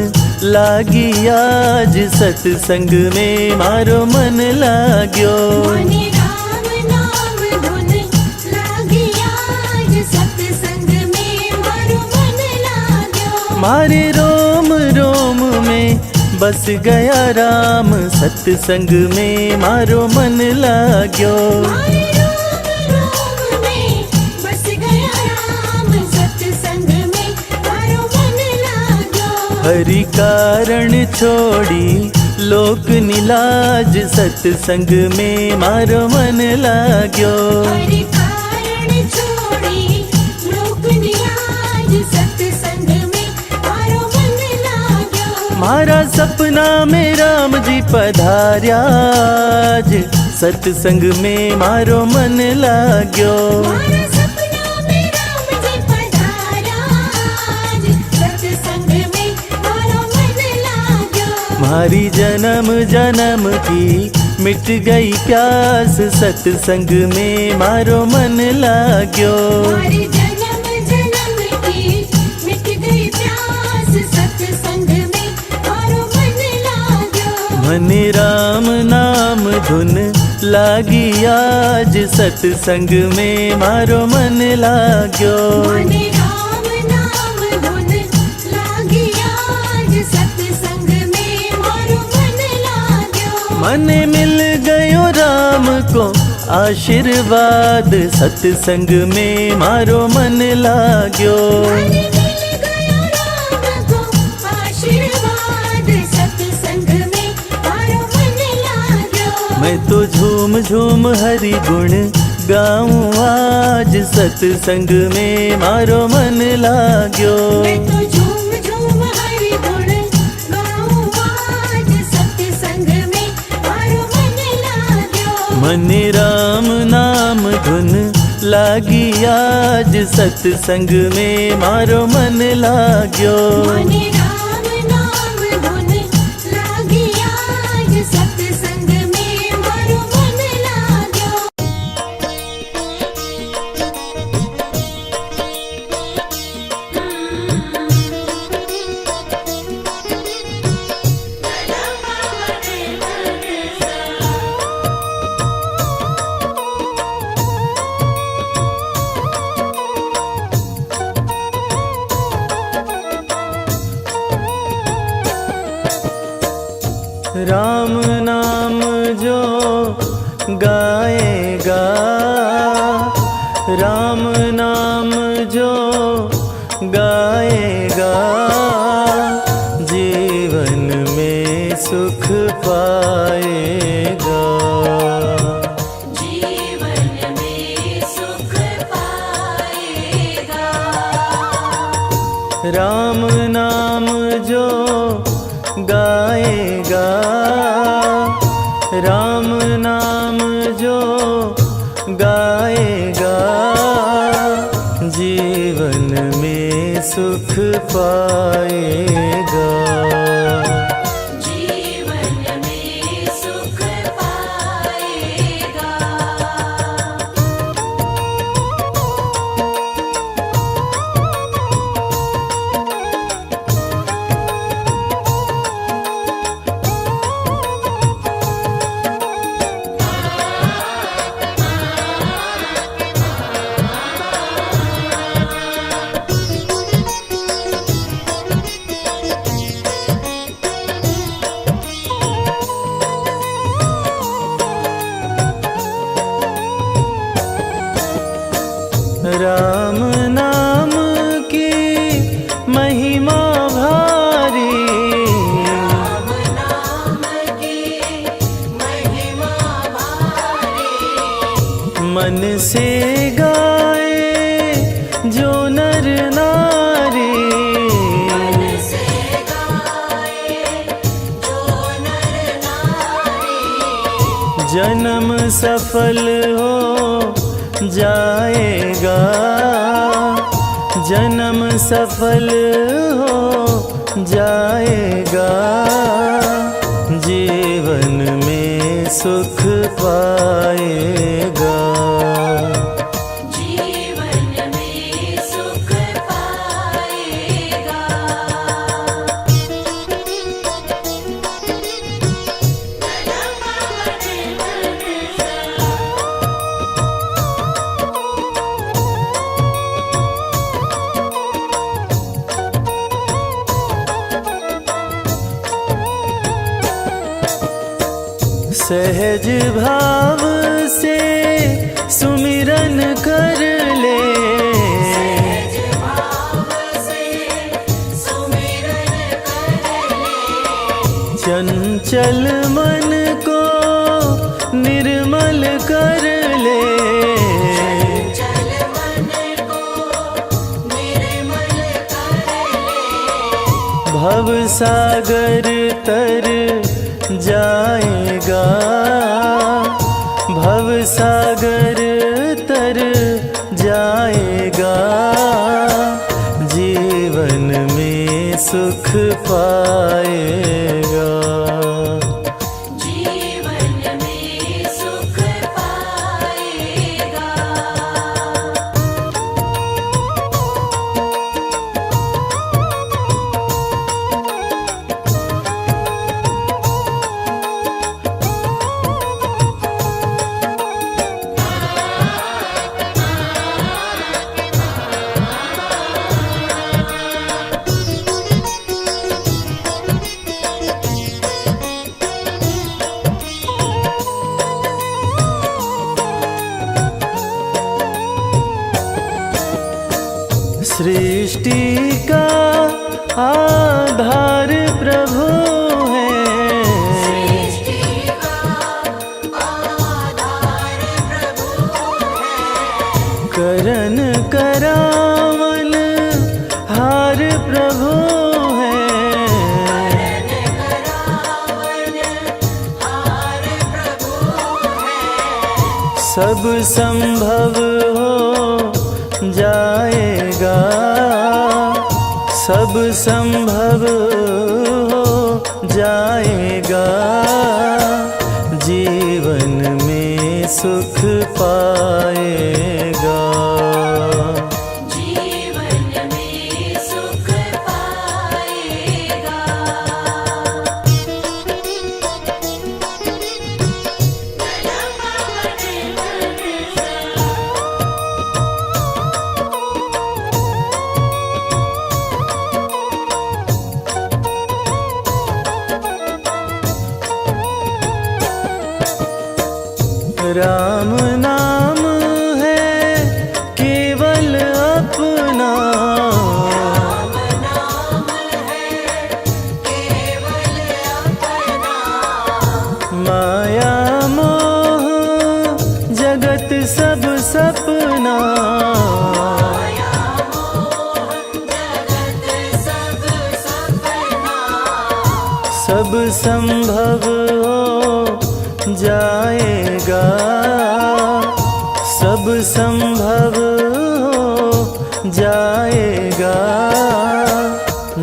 लागी आज, सत्संग में मारो मन लाग्यो। मन राम नाम धुन लागी आज, सत्संग में मारो मन लाग्यो। मारे रोम रोम में बस गया राम, सत्संग में मारो मन लाग्यो। मारे रोम रोम में बस गया राम, सत्संग में मारो मन लाग्यो। हरि कारण छोड़ी लोक निलाज, सत्संग में मारो मन लाग्यो। हरि कारण छोड़ी लोक निराज, सत्संग में मारो मन लाग्यो। मारा सपना में राम जी पधार्या आज, सत्संग में मारो मन लाग्यो। मारा सपना में राम जी पधारा आज, सत्संग में मारो मन लाग्यो। मारी जन्म जन्म की मिट गई प्यास, सत्संग में मारो मन लाग्यो। हमारे जन्म जन्म की मिट गई प्यास, सत्संग में मारो मन लाग्यो। मन राम नाम धुन लागी आज, सत्संग में मारो मन लाग्यो। मन राम नाम धुन लागी आज, सत्संग में मने मिल गयो राम को आशीर्वाद, सत्संग में मारो मन लाग्यो। मने मिल गयो राम को आशीर्वाद, सत्संग में मारो मन लाग्यो। मैं तो झूम झूम हरि गुण गाऊं आज, सत्संग में मारो मन लाग्यो। मैं तो झूम झूम हरि गुण गाऊं आज, सत्संग में मारो मन लाग्यो। मने राम नाम धुन लागी आज, सत्संग में मारो मन लाग्यो। मने राम नाम धुन लागी आज, सत्संग में मारो मन लाग्यो। राम नाम जो गाएगा, राम नाम जो गाएगा, जीवन में सुख पाएगा। जीवन में सुख पाएगा। राम नाम जो गाएगा, राम नाम जो गाएगा, जीवन में सुख पाएगा। जीवन में सुख पाएगा। राम नाम की महिमा भारी, राम नाम की महिमा भारी। मन से गाए जो नर नारी, मन से गाए जो नर नारी। जन्म सफल हो जाएगा, जन्म सफल हो जाएगा, जीवन में सुख पाएगा। जीवन में सुख पाएगा। सहज भाव से सुमिरन कर ले, भाव से सुमिरन कर ले। चंचल मन को निर्मल कर ले, चल मन को निर्मल कर ले। भव सागर तर जाएगा, भव सागर तर जाएगा, जीवन में सुख पाएगा। जीवन में सुख पाएगा। सृष्टि का आधार प्रभु है। सृष्टि का आधार प्रभु है। करन करावन हार प्रभु है। सब संभव हो जाएगा, सब संभव हो जाएगा, जीवन में सुख पाएगा। जीवन में सुख पाएगा। राम नाम है केवल अपना, माया मोह जगत सब सपना। सब संभव हो जाएगा, सब संभव हो जाएगा,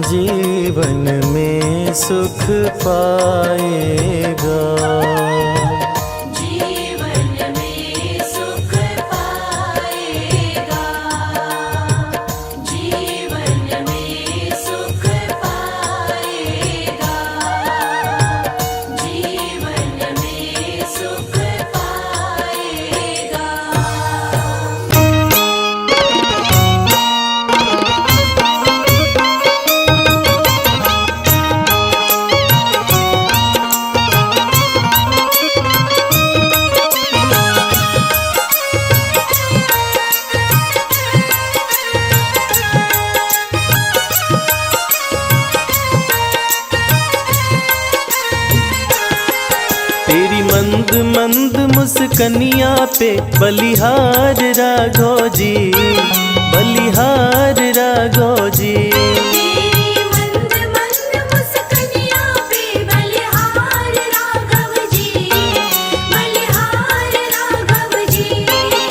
जीवन में सुख पाएगा। जीवन में सुख पाएगा। जीवन में सुख पाएगा। जीवन में सुख पाएगा। तेरी मंद मंद मुस्कनिया पे बलिहार राघव जी, बलिहार राघव जी। तेरी मंद मंद मुस्कनिया पे बलिहार राघव जी, बलिहार राघव जी।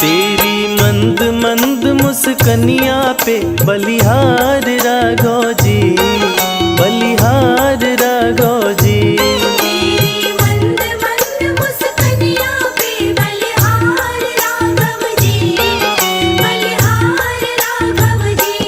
तेरी मंद मंद मुस्कनिया पे बलिहार राघव जी, बलिहार राघव जी। तेरी मंद मंद मुस्कनिया पे बलिहार राघव जी, बलिहार राघव जी।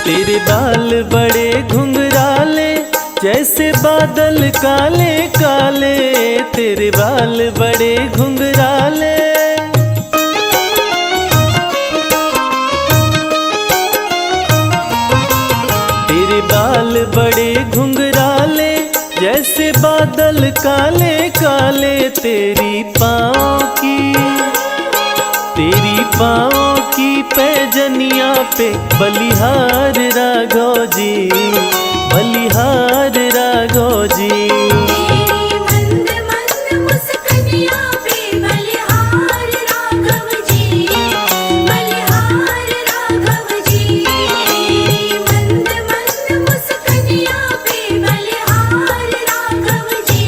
तेरे बाल बड़े घुंघराले जैसे बादल काले काले, तेरे बाल बड़े घुंघराले। तेरे बाल बड़े घुंघराले जैसे बादल काले काले, तेरी पाँव की पैजनिया पे बलिहार राघव जी, बलिहार राघव जी। तेरी मंद मंद मुस्कनिया पे बलिहार राघव जी, बलिहार राघव जी। तेरी मंद मंद मुस्कनिया पे बलिहार राघव जी,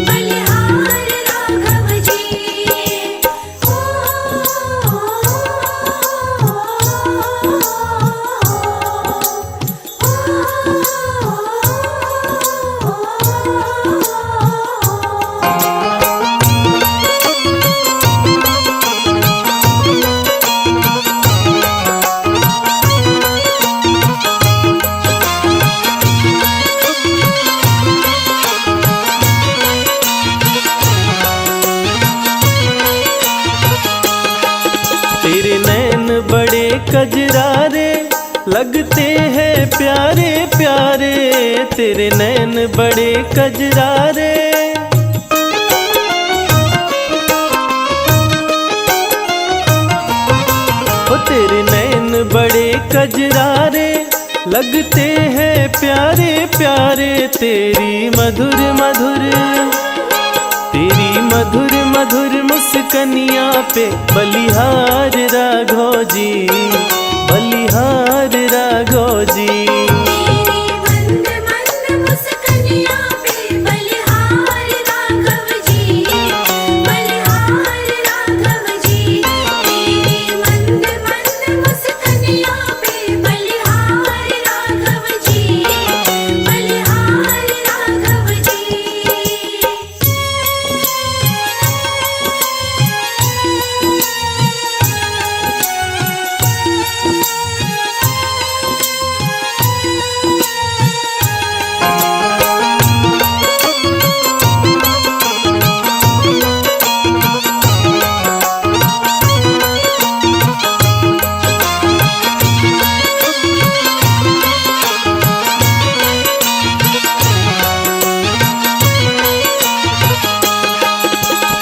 बलिहार राघव जी। ओ कजरारे लगते हैं प्यारे प्यारे, तेरे नैन बड़े कजरारे। ओ तेरे नैन बड़े कजरारे लगते हैं प्यारे प्यारे, तेरी मधुर मधुर मुस्कनिया पे बलिहार राघो जी, बलिहार राघो जी। तेरी मंद मंद मुस्कानियाँ पे बलिहार राघव जी, बलिहार राघव जी। तेरी मंद मंद मुस्कानियाँ पे बलिहार राघव जी, बलिहार राघव जी।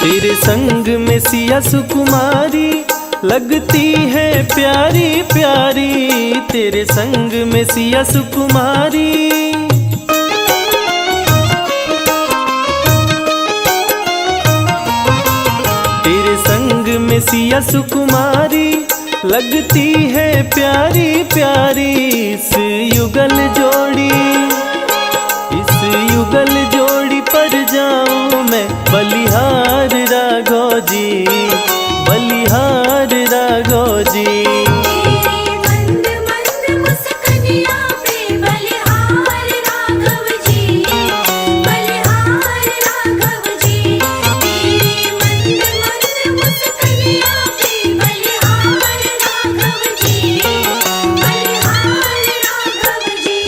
तेरे संग में सिया सुकुमारी लगती है प्यारी प्यारी, तेरे संग में सिया सुकुमारी। तेरे संग में सिया सुकुमारी लगती है प्यारी प्यारी, इस युगल जोड़ी पर जाऊं मैं बलिहार राघो जी, बलिहार राघो जी। तेरी मंद मंद मुस्कानियाँ पे बलिहार राघव जी, बलिहार राघव जी। तेरी मंद मंद मुस्कानियाँ पे बलिहार राघव जी, बलिहार राघव जी।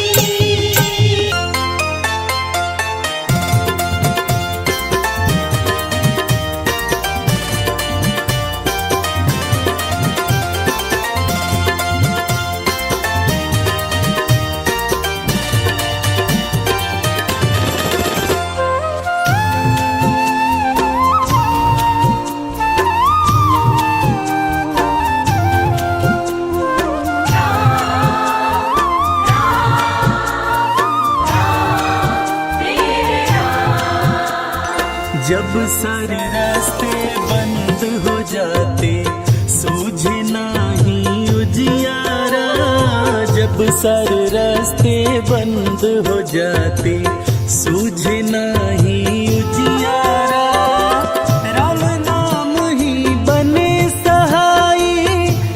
जब सारे रास्ते बंद हो जाते सूझे नहीं उजियारा, जब सारे रास्ते बंद हो जाते सूझे नहीं उजियारा। राम नाम ही बने सहाई,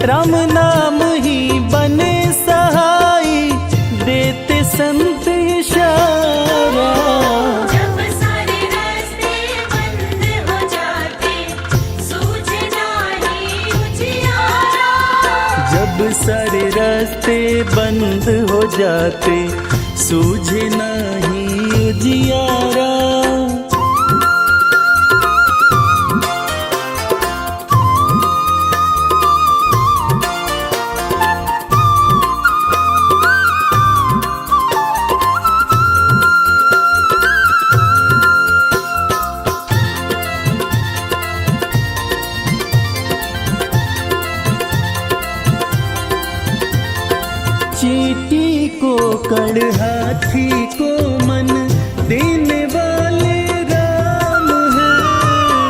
राम नाम ही बने सहाई, देते संत इशारा। जब सारे रास्ते बंद हो जाते सूझे नहीं उजियारा, जब सारे रास्ते बंद हो जाते सूझे नहीं उजियारा। चींटी को कड़ हाथी को मन देने वाले राम है,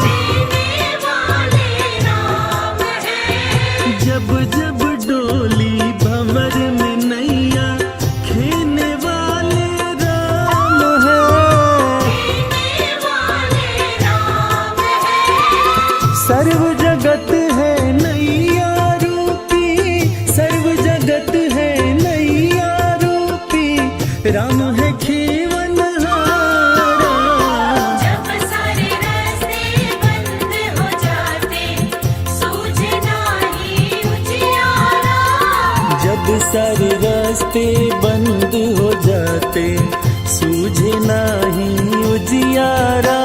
देने वाले राम है। जब जब डोली भंवर में नैया खेने वाले राम है, देने वाले राम है। सर्व जगत है नैया रूपी, सर्व जगत है नैया रूपी, राम है खेवनहारा। जब सारे रास्ते बंद हो जाते सूझे नहीं उजियारा, जब सारे रास्ते बंद हो जाते सूझे नहीं उजियारा।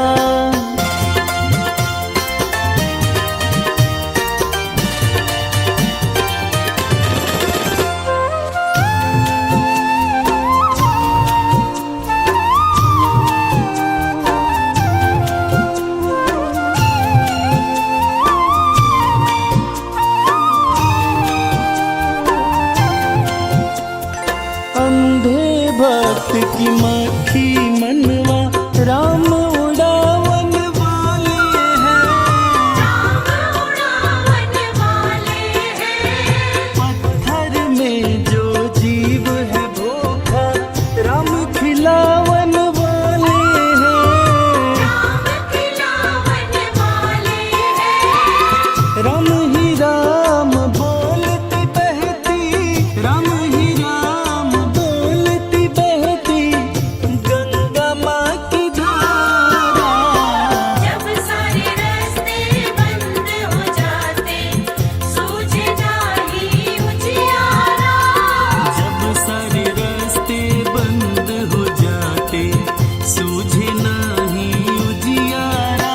की मक्खी मनवा राम उड़ावन वाले हैं। उड़ावन वाले हैं। पत्थर में जो जीव है भूखा राम खिलावन वाले हैं। खिलावन वाले हैं। राम ही राम बोलती बहती, राम ही राम बोलती बहती गंगा माँ की धारा। जब सारे रास्ते बंद हो जाते सूझे नाही उजियारा। जब सारे रास्ते बंद हो जाते सूझे नाही उजियारा।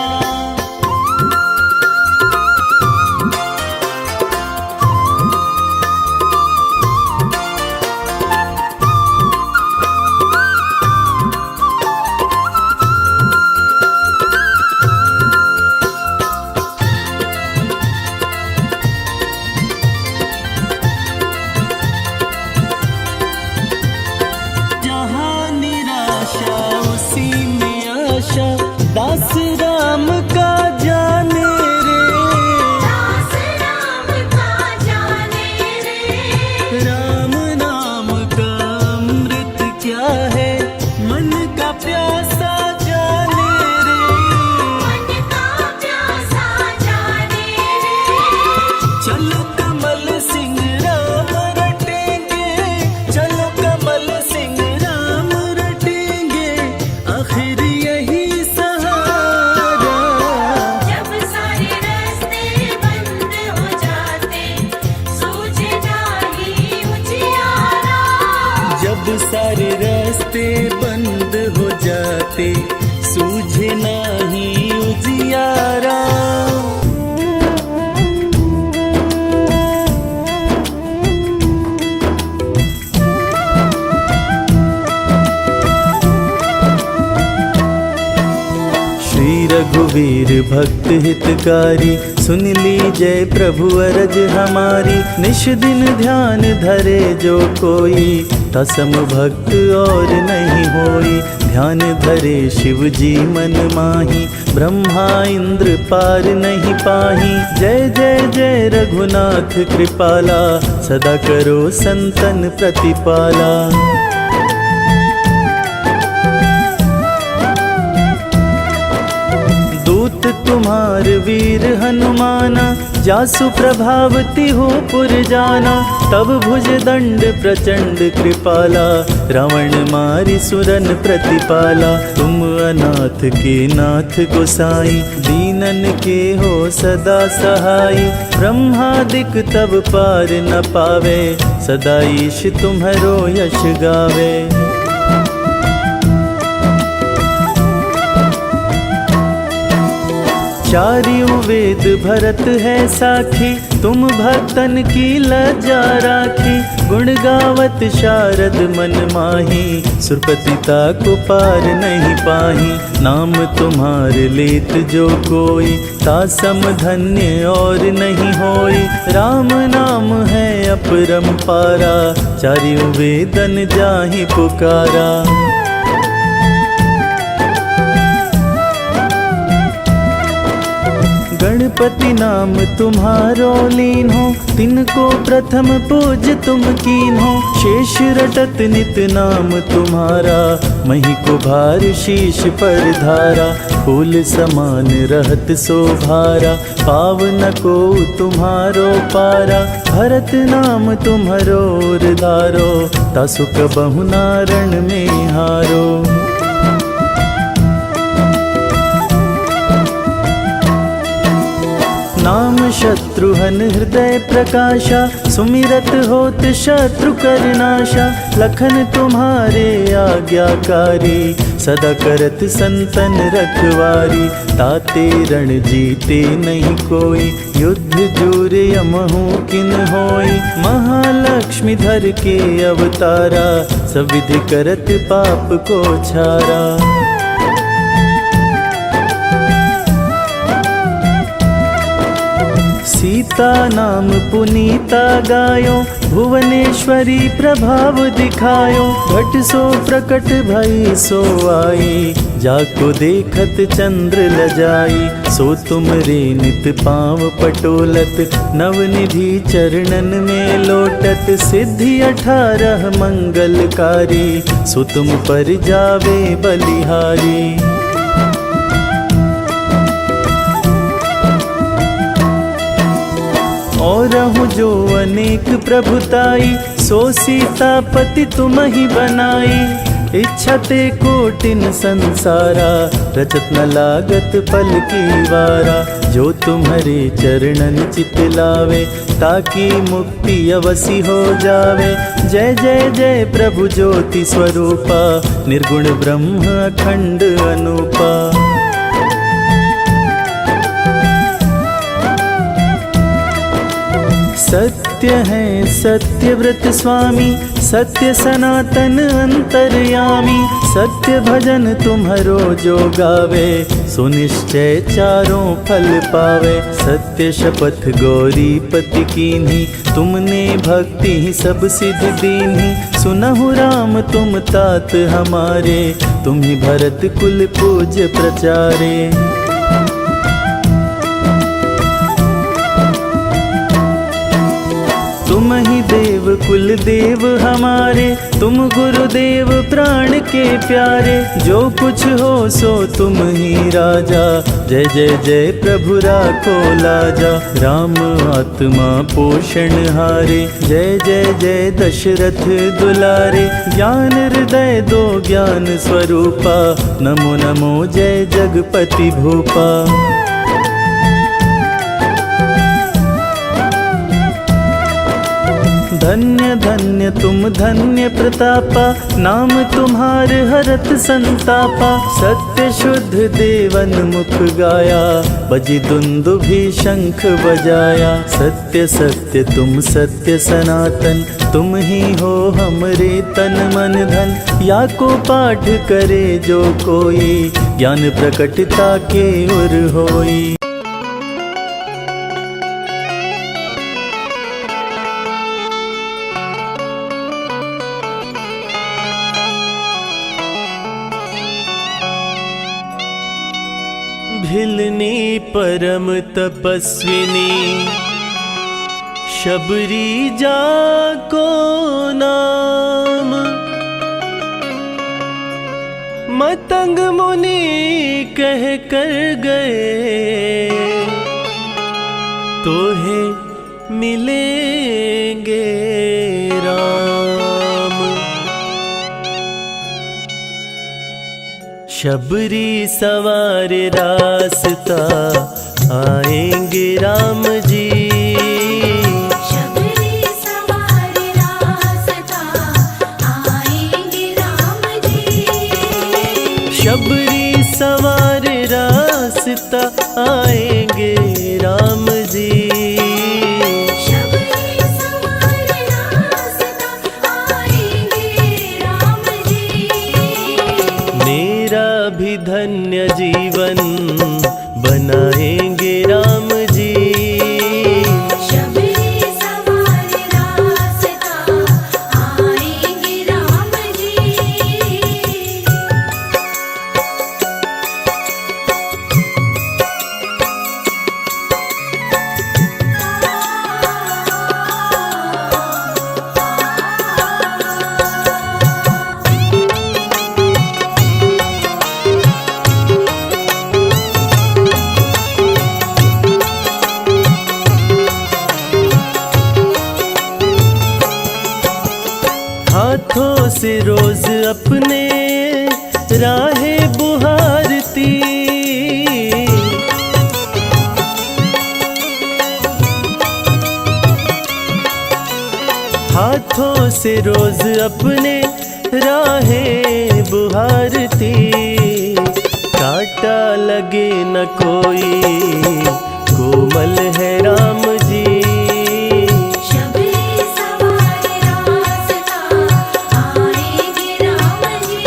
जहाँ निराशा उसी में आशा दास राम का जाने रे। दास राम का जाने रे। राम नाम का अमृत क्या है मन का प्यासा जाने रे। मन का प्यासा जाने रे। चलो कमल सिंह राम रटेंगे, चलो कमल सिंह राम रटेंगे आखिर यही सहारा। जब सारे रास्ते बंद हो जाते सूझे नाही उजियारा। जब सारे रास्ते बंद हो जाते सूझे नाही उजियारा। श्री रघुवीर भक्त हितकारी सुन लीजय प्रभु अरज हमारी। निश दिन ध्यान धरे जो कोई तसम भक्त और नहीं होई। ध्यान धरे शिव जी मन माही ब्रह्मा इंद्र पार नहीं पाही। जय जय जय रघुनाथ कृपाला सदा करो संतन प्रतिपाला। दूत तुम्हार वीर हनुमाना जासु प्रभावती हो पुर जाना। तब भुज दंड प्रचंड कृपाला रावण मारि सुरन प्रतिपाला। तुम अनाथ के नाथ गोसाई दीनन के हो सदा सहाई। ब्रह्मादिक तब पार न पावे सदा ईश तुम्हरो यश गावे। चारियों वेद भरत है साखी तुम भक्तन की लज्जा राखी। गुण गावत शारद मन माही सुरपतिता को पार नहीं पाही। नाम तुम्हारे लेत जो कोई तासम धन्य और नहीं होई। राम नाम है अपरम पारा चारियों वेदन जाहि पुकारा। गणपति नाम तुम्हारो लीन हो तिनको प्रथम पूज तुम कीन हो। शेष रटत नित नाम तुम्हारा मही को भार शीश पर धारा। फूल समान रहत शोभारा पावन को तुम्हारो पारा। भरत नाम तुम्हारो धारो तासु कबहु नारण में हारो। नाम शत्रुहन हृदय प्रकाशा सुमिरत होत शत्रु कर नाशा। लखन तुम्हारे आज्ञाकारी सदा करत संतन रखवारी। ताते रण जीते नहीं कोई युद्ध जूर यमहु किन होई। महालक्ष्मी धर के अवतारा सब विधि करत पाप को छारा। सीता नाम पुनीता गायो, भुवनेश्वरी प्रभाव दिखायो। घट सो प्रकट भई सो आई, जाको देखत चंद्र लजाई। सो तुमरे नित पाँव पटोलत, नवनिधि चरणन में लोटत। सिद्धि 18 मंगलकारी, सो तुम पर जावे बलिहारी। और जो अनेक प्रभुताई, सो सीतापति तुम ही बनाई। इच्छा ते कोटिन संसारा, रचत न लागत पल की वारा। जो तुम्हारे चरणन चित लावे, ताकि मुक्ति अवसि हो जावे। जय जय जय प्रभु ज्योति स्वरूपा, निर्गुण ब्रह्म अखंड अनूपा। सत्य है सत्यव्रत स्वामी, सत्य सनातन अंतर्यामी। सत्य भजन तुम्हारो जो गावे, सुनिश्चय चारों फल पावे। सत्य शपथ गौरी पति कीन्ही, तुमने भक्ति ही सब सिद्ध दीन्ही। सुनहु राम तुम तात हमारे, तुम ही भरत कुल पूज्य प्रचारे। तुम ही देव कुल देव हमारे, तुम गुरुदेव प्राण के प्यारे। जो कुछ हो सो तुम ही राजा, जय जय जय प्रभु राखो लाजा। राम आत्मा पोषण हारे, जय जय जय दशरथ दुलारे। ज्ञान हृदय दो ज्ञान स्वरूपा, नमो नमो जय जगपति भूपा। धन्य धन्य तुम धन्य प्रतापा, नाम तुम्हार हरत संतापा। सत्य शुद्ध देवन मुख गाया, बजी दुंदुभि शंख बजाया। सत्य सत्य तुम सत्य सनातन, तुम ही हो हमरे तन मन धन। या को पाठ करे जो कोई, ज्ञान प्रकटता के उर होई। भिलनी परम तपस्विनी, शबरी जाको नाम। मतंग मुनि कह कर गए, तोहे मिलेंगे राम। शबरी सवार रास्ता, आएंगे राम जी। शबरी सवार रास्ता, आएंगे राम जी। शबरी सवार रास्ता, आएंगे राम जी। शबरी सवार रास्ता, आएंगे राम जी। मेरा भी धन्य जीवन बनाएंगे राम जी। शबरी सवार रास्ता, आएंगे राम जी। हाथों से रोज अपने राहे बुहारती। हाथों से रोज अपने राहे बुहारती। काटा लगे न कोई, कोमल है राम जी। शबरी सवार रास्ता, आएंगे राम जी।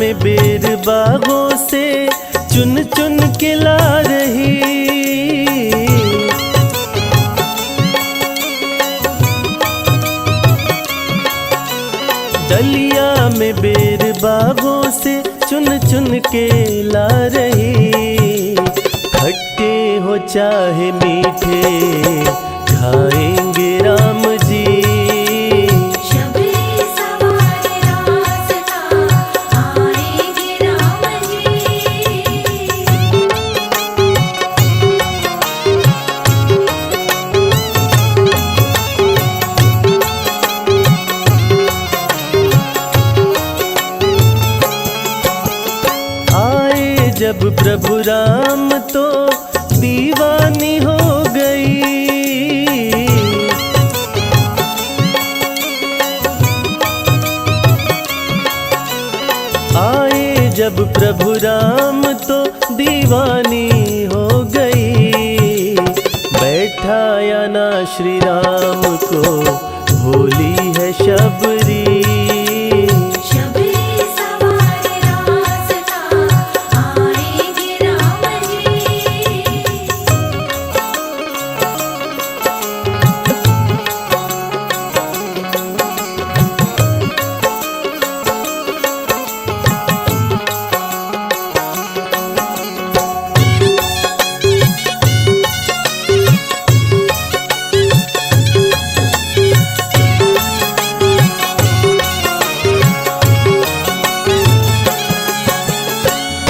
में बेर बागों से चुन चुन के ला रही। डलिया में बेर बागों से चुन चुन के ला रही। खट्टे हो चाहे मीठे खाएंगे राम जी। शबरी सवार रास्ता आएंगे राम जी। आए जब प्रभु राम तो दीवानी हो गई। आए जब प्रभु राम तो दीवानी हो गई। बैठाया ना श्री राम को भोली है शबरी। शबरी सवार रास्ता आएंगे राम जी।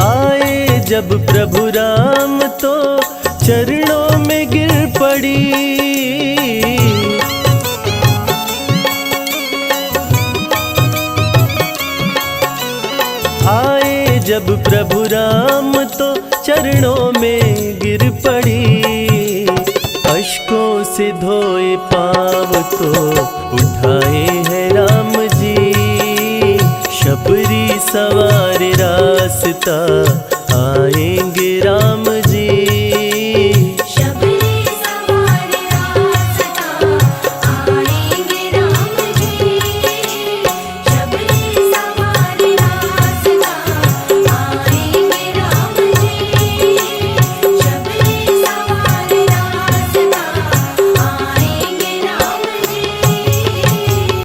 आए जब प्रभु राम तो चरणों में गिर पड़ी। आए जब प्रभु राम तो चरणों में गिर पड़ी। अश्कों से धोए पाँव तो उठाए हैं राम जी। शबरी सवार रास्ता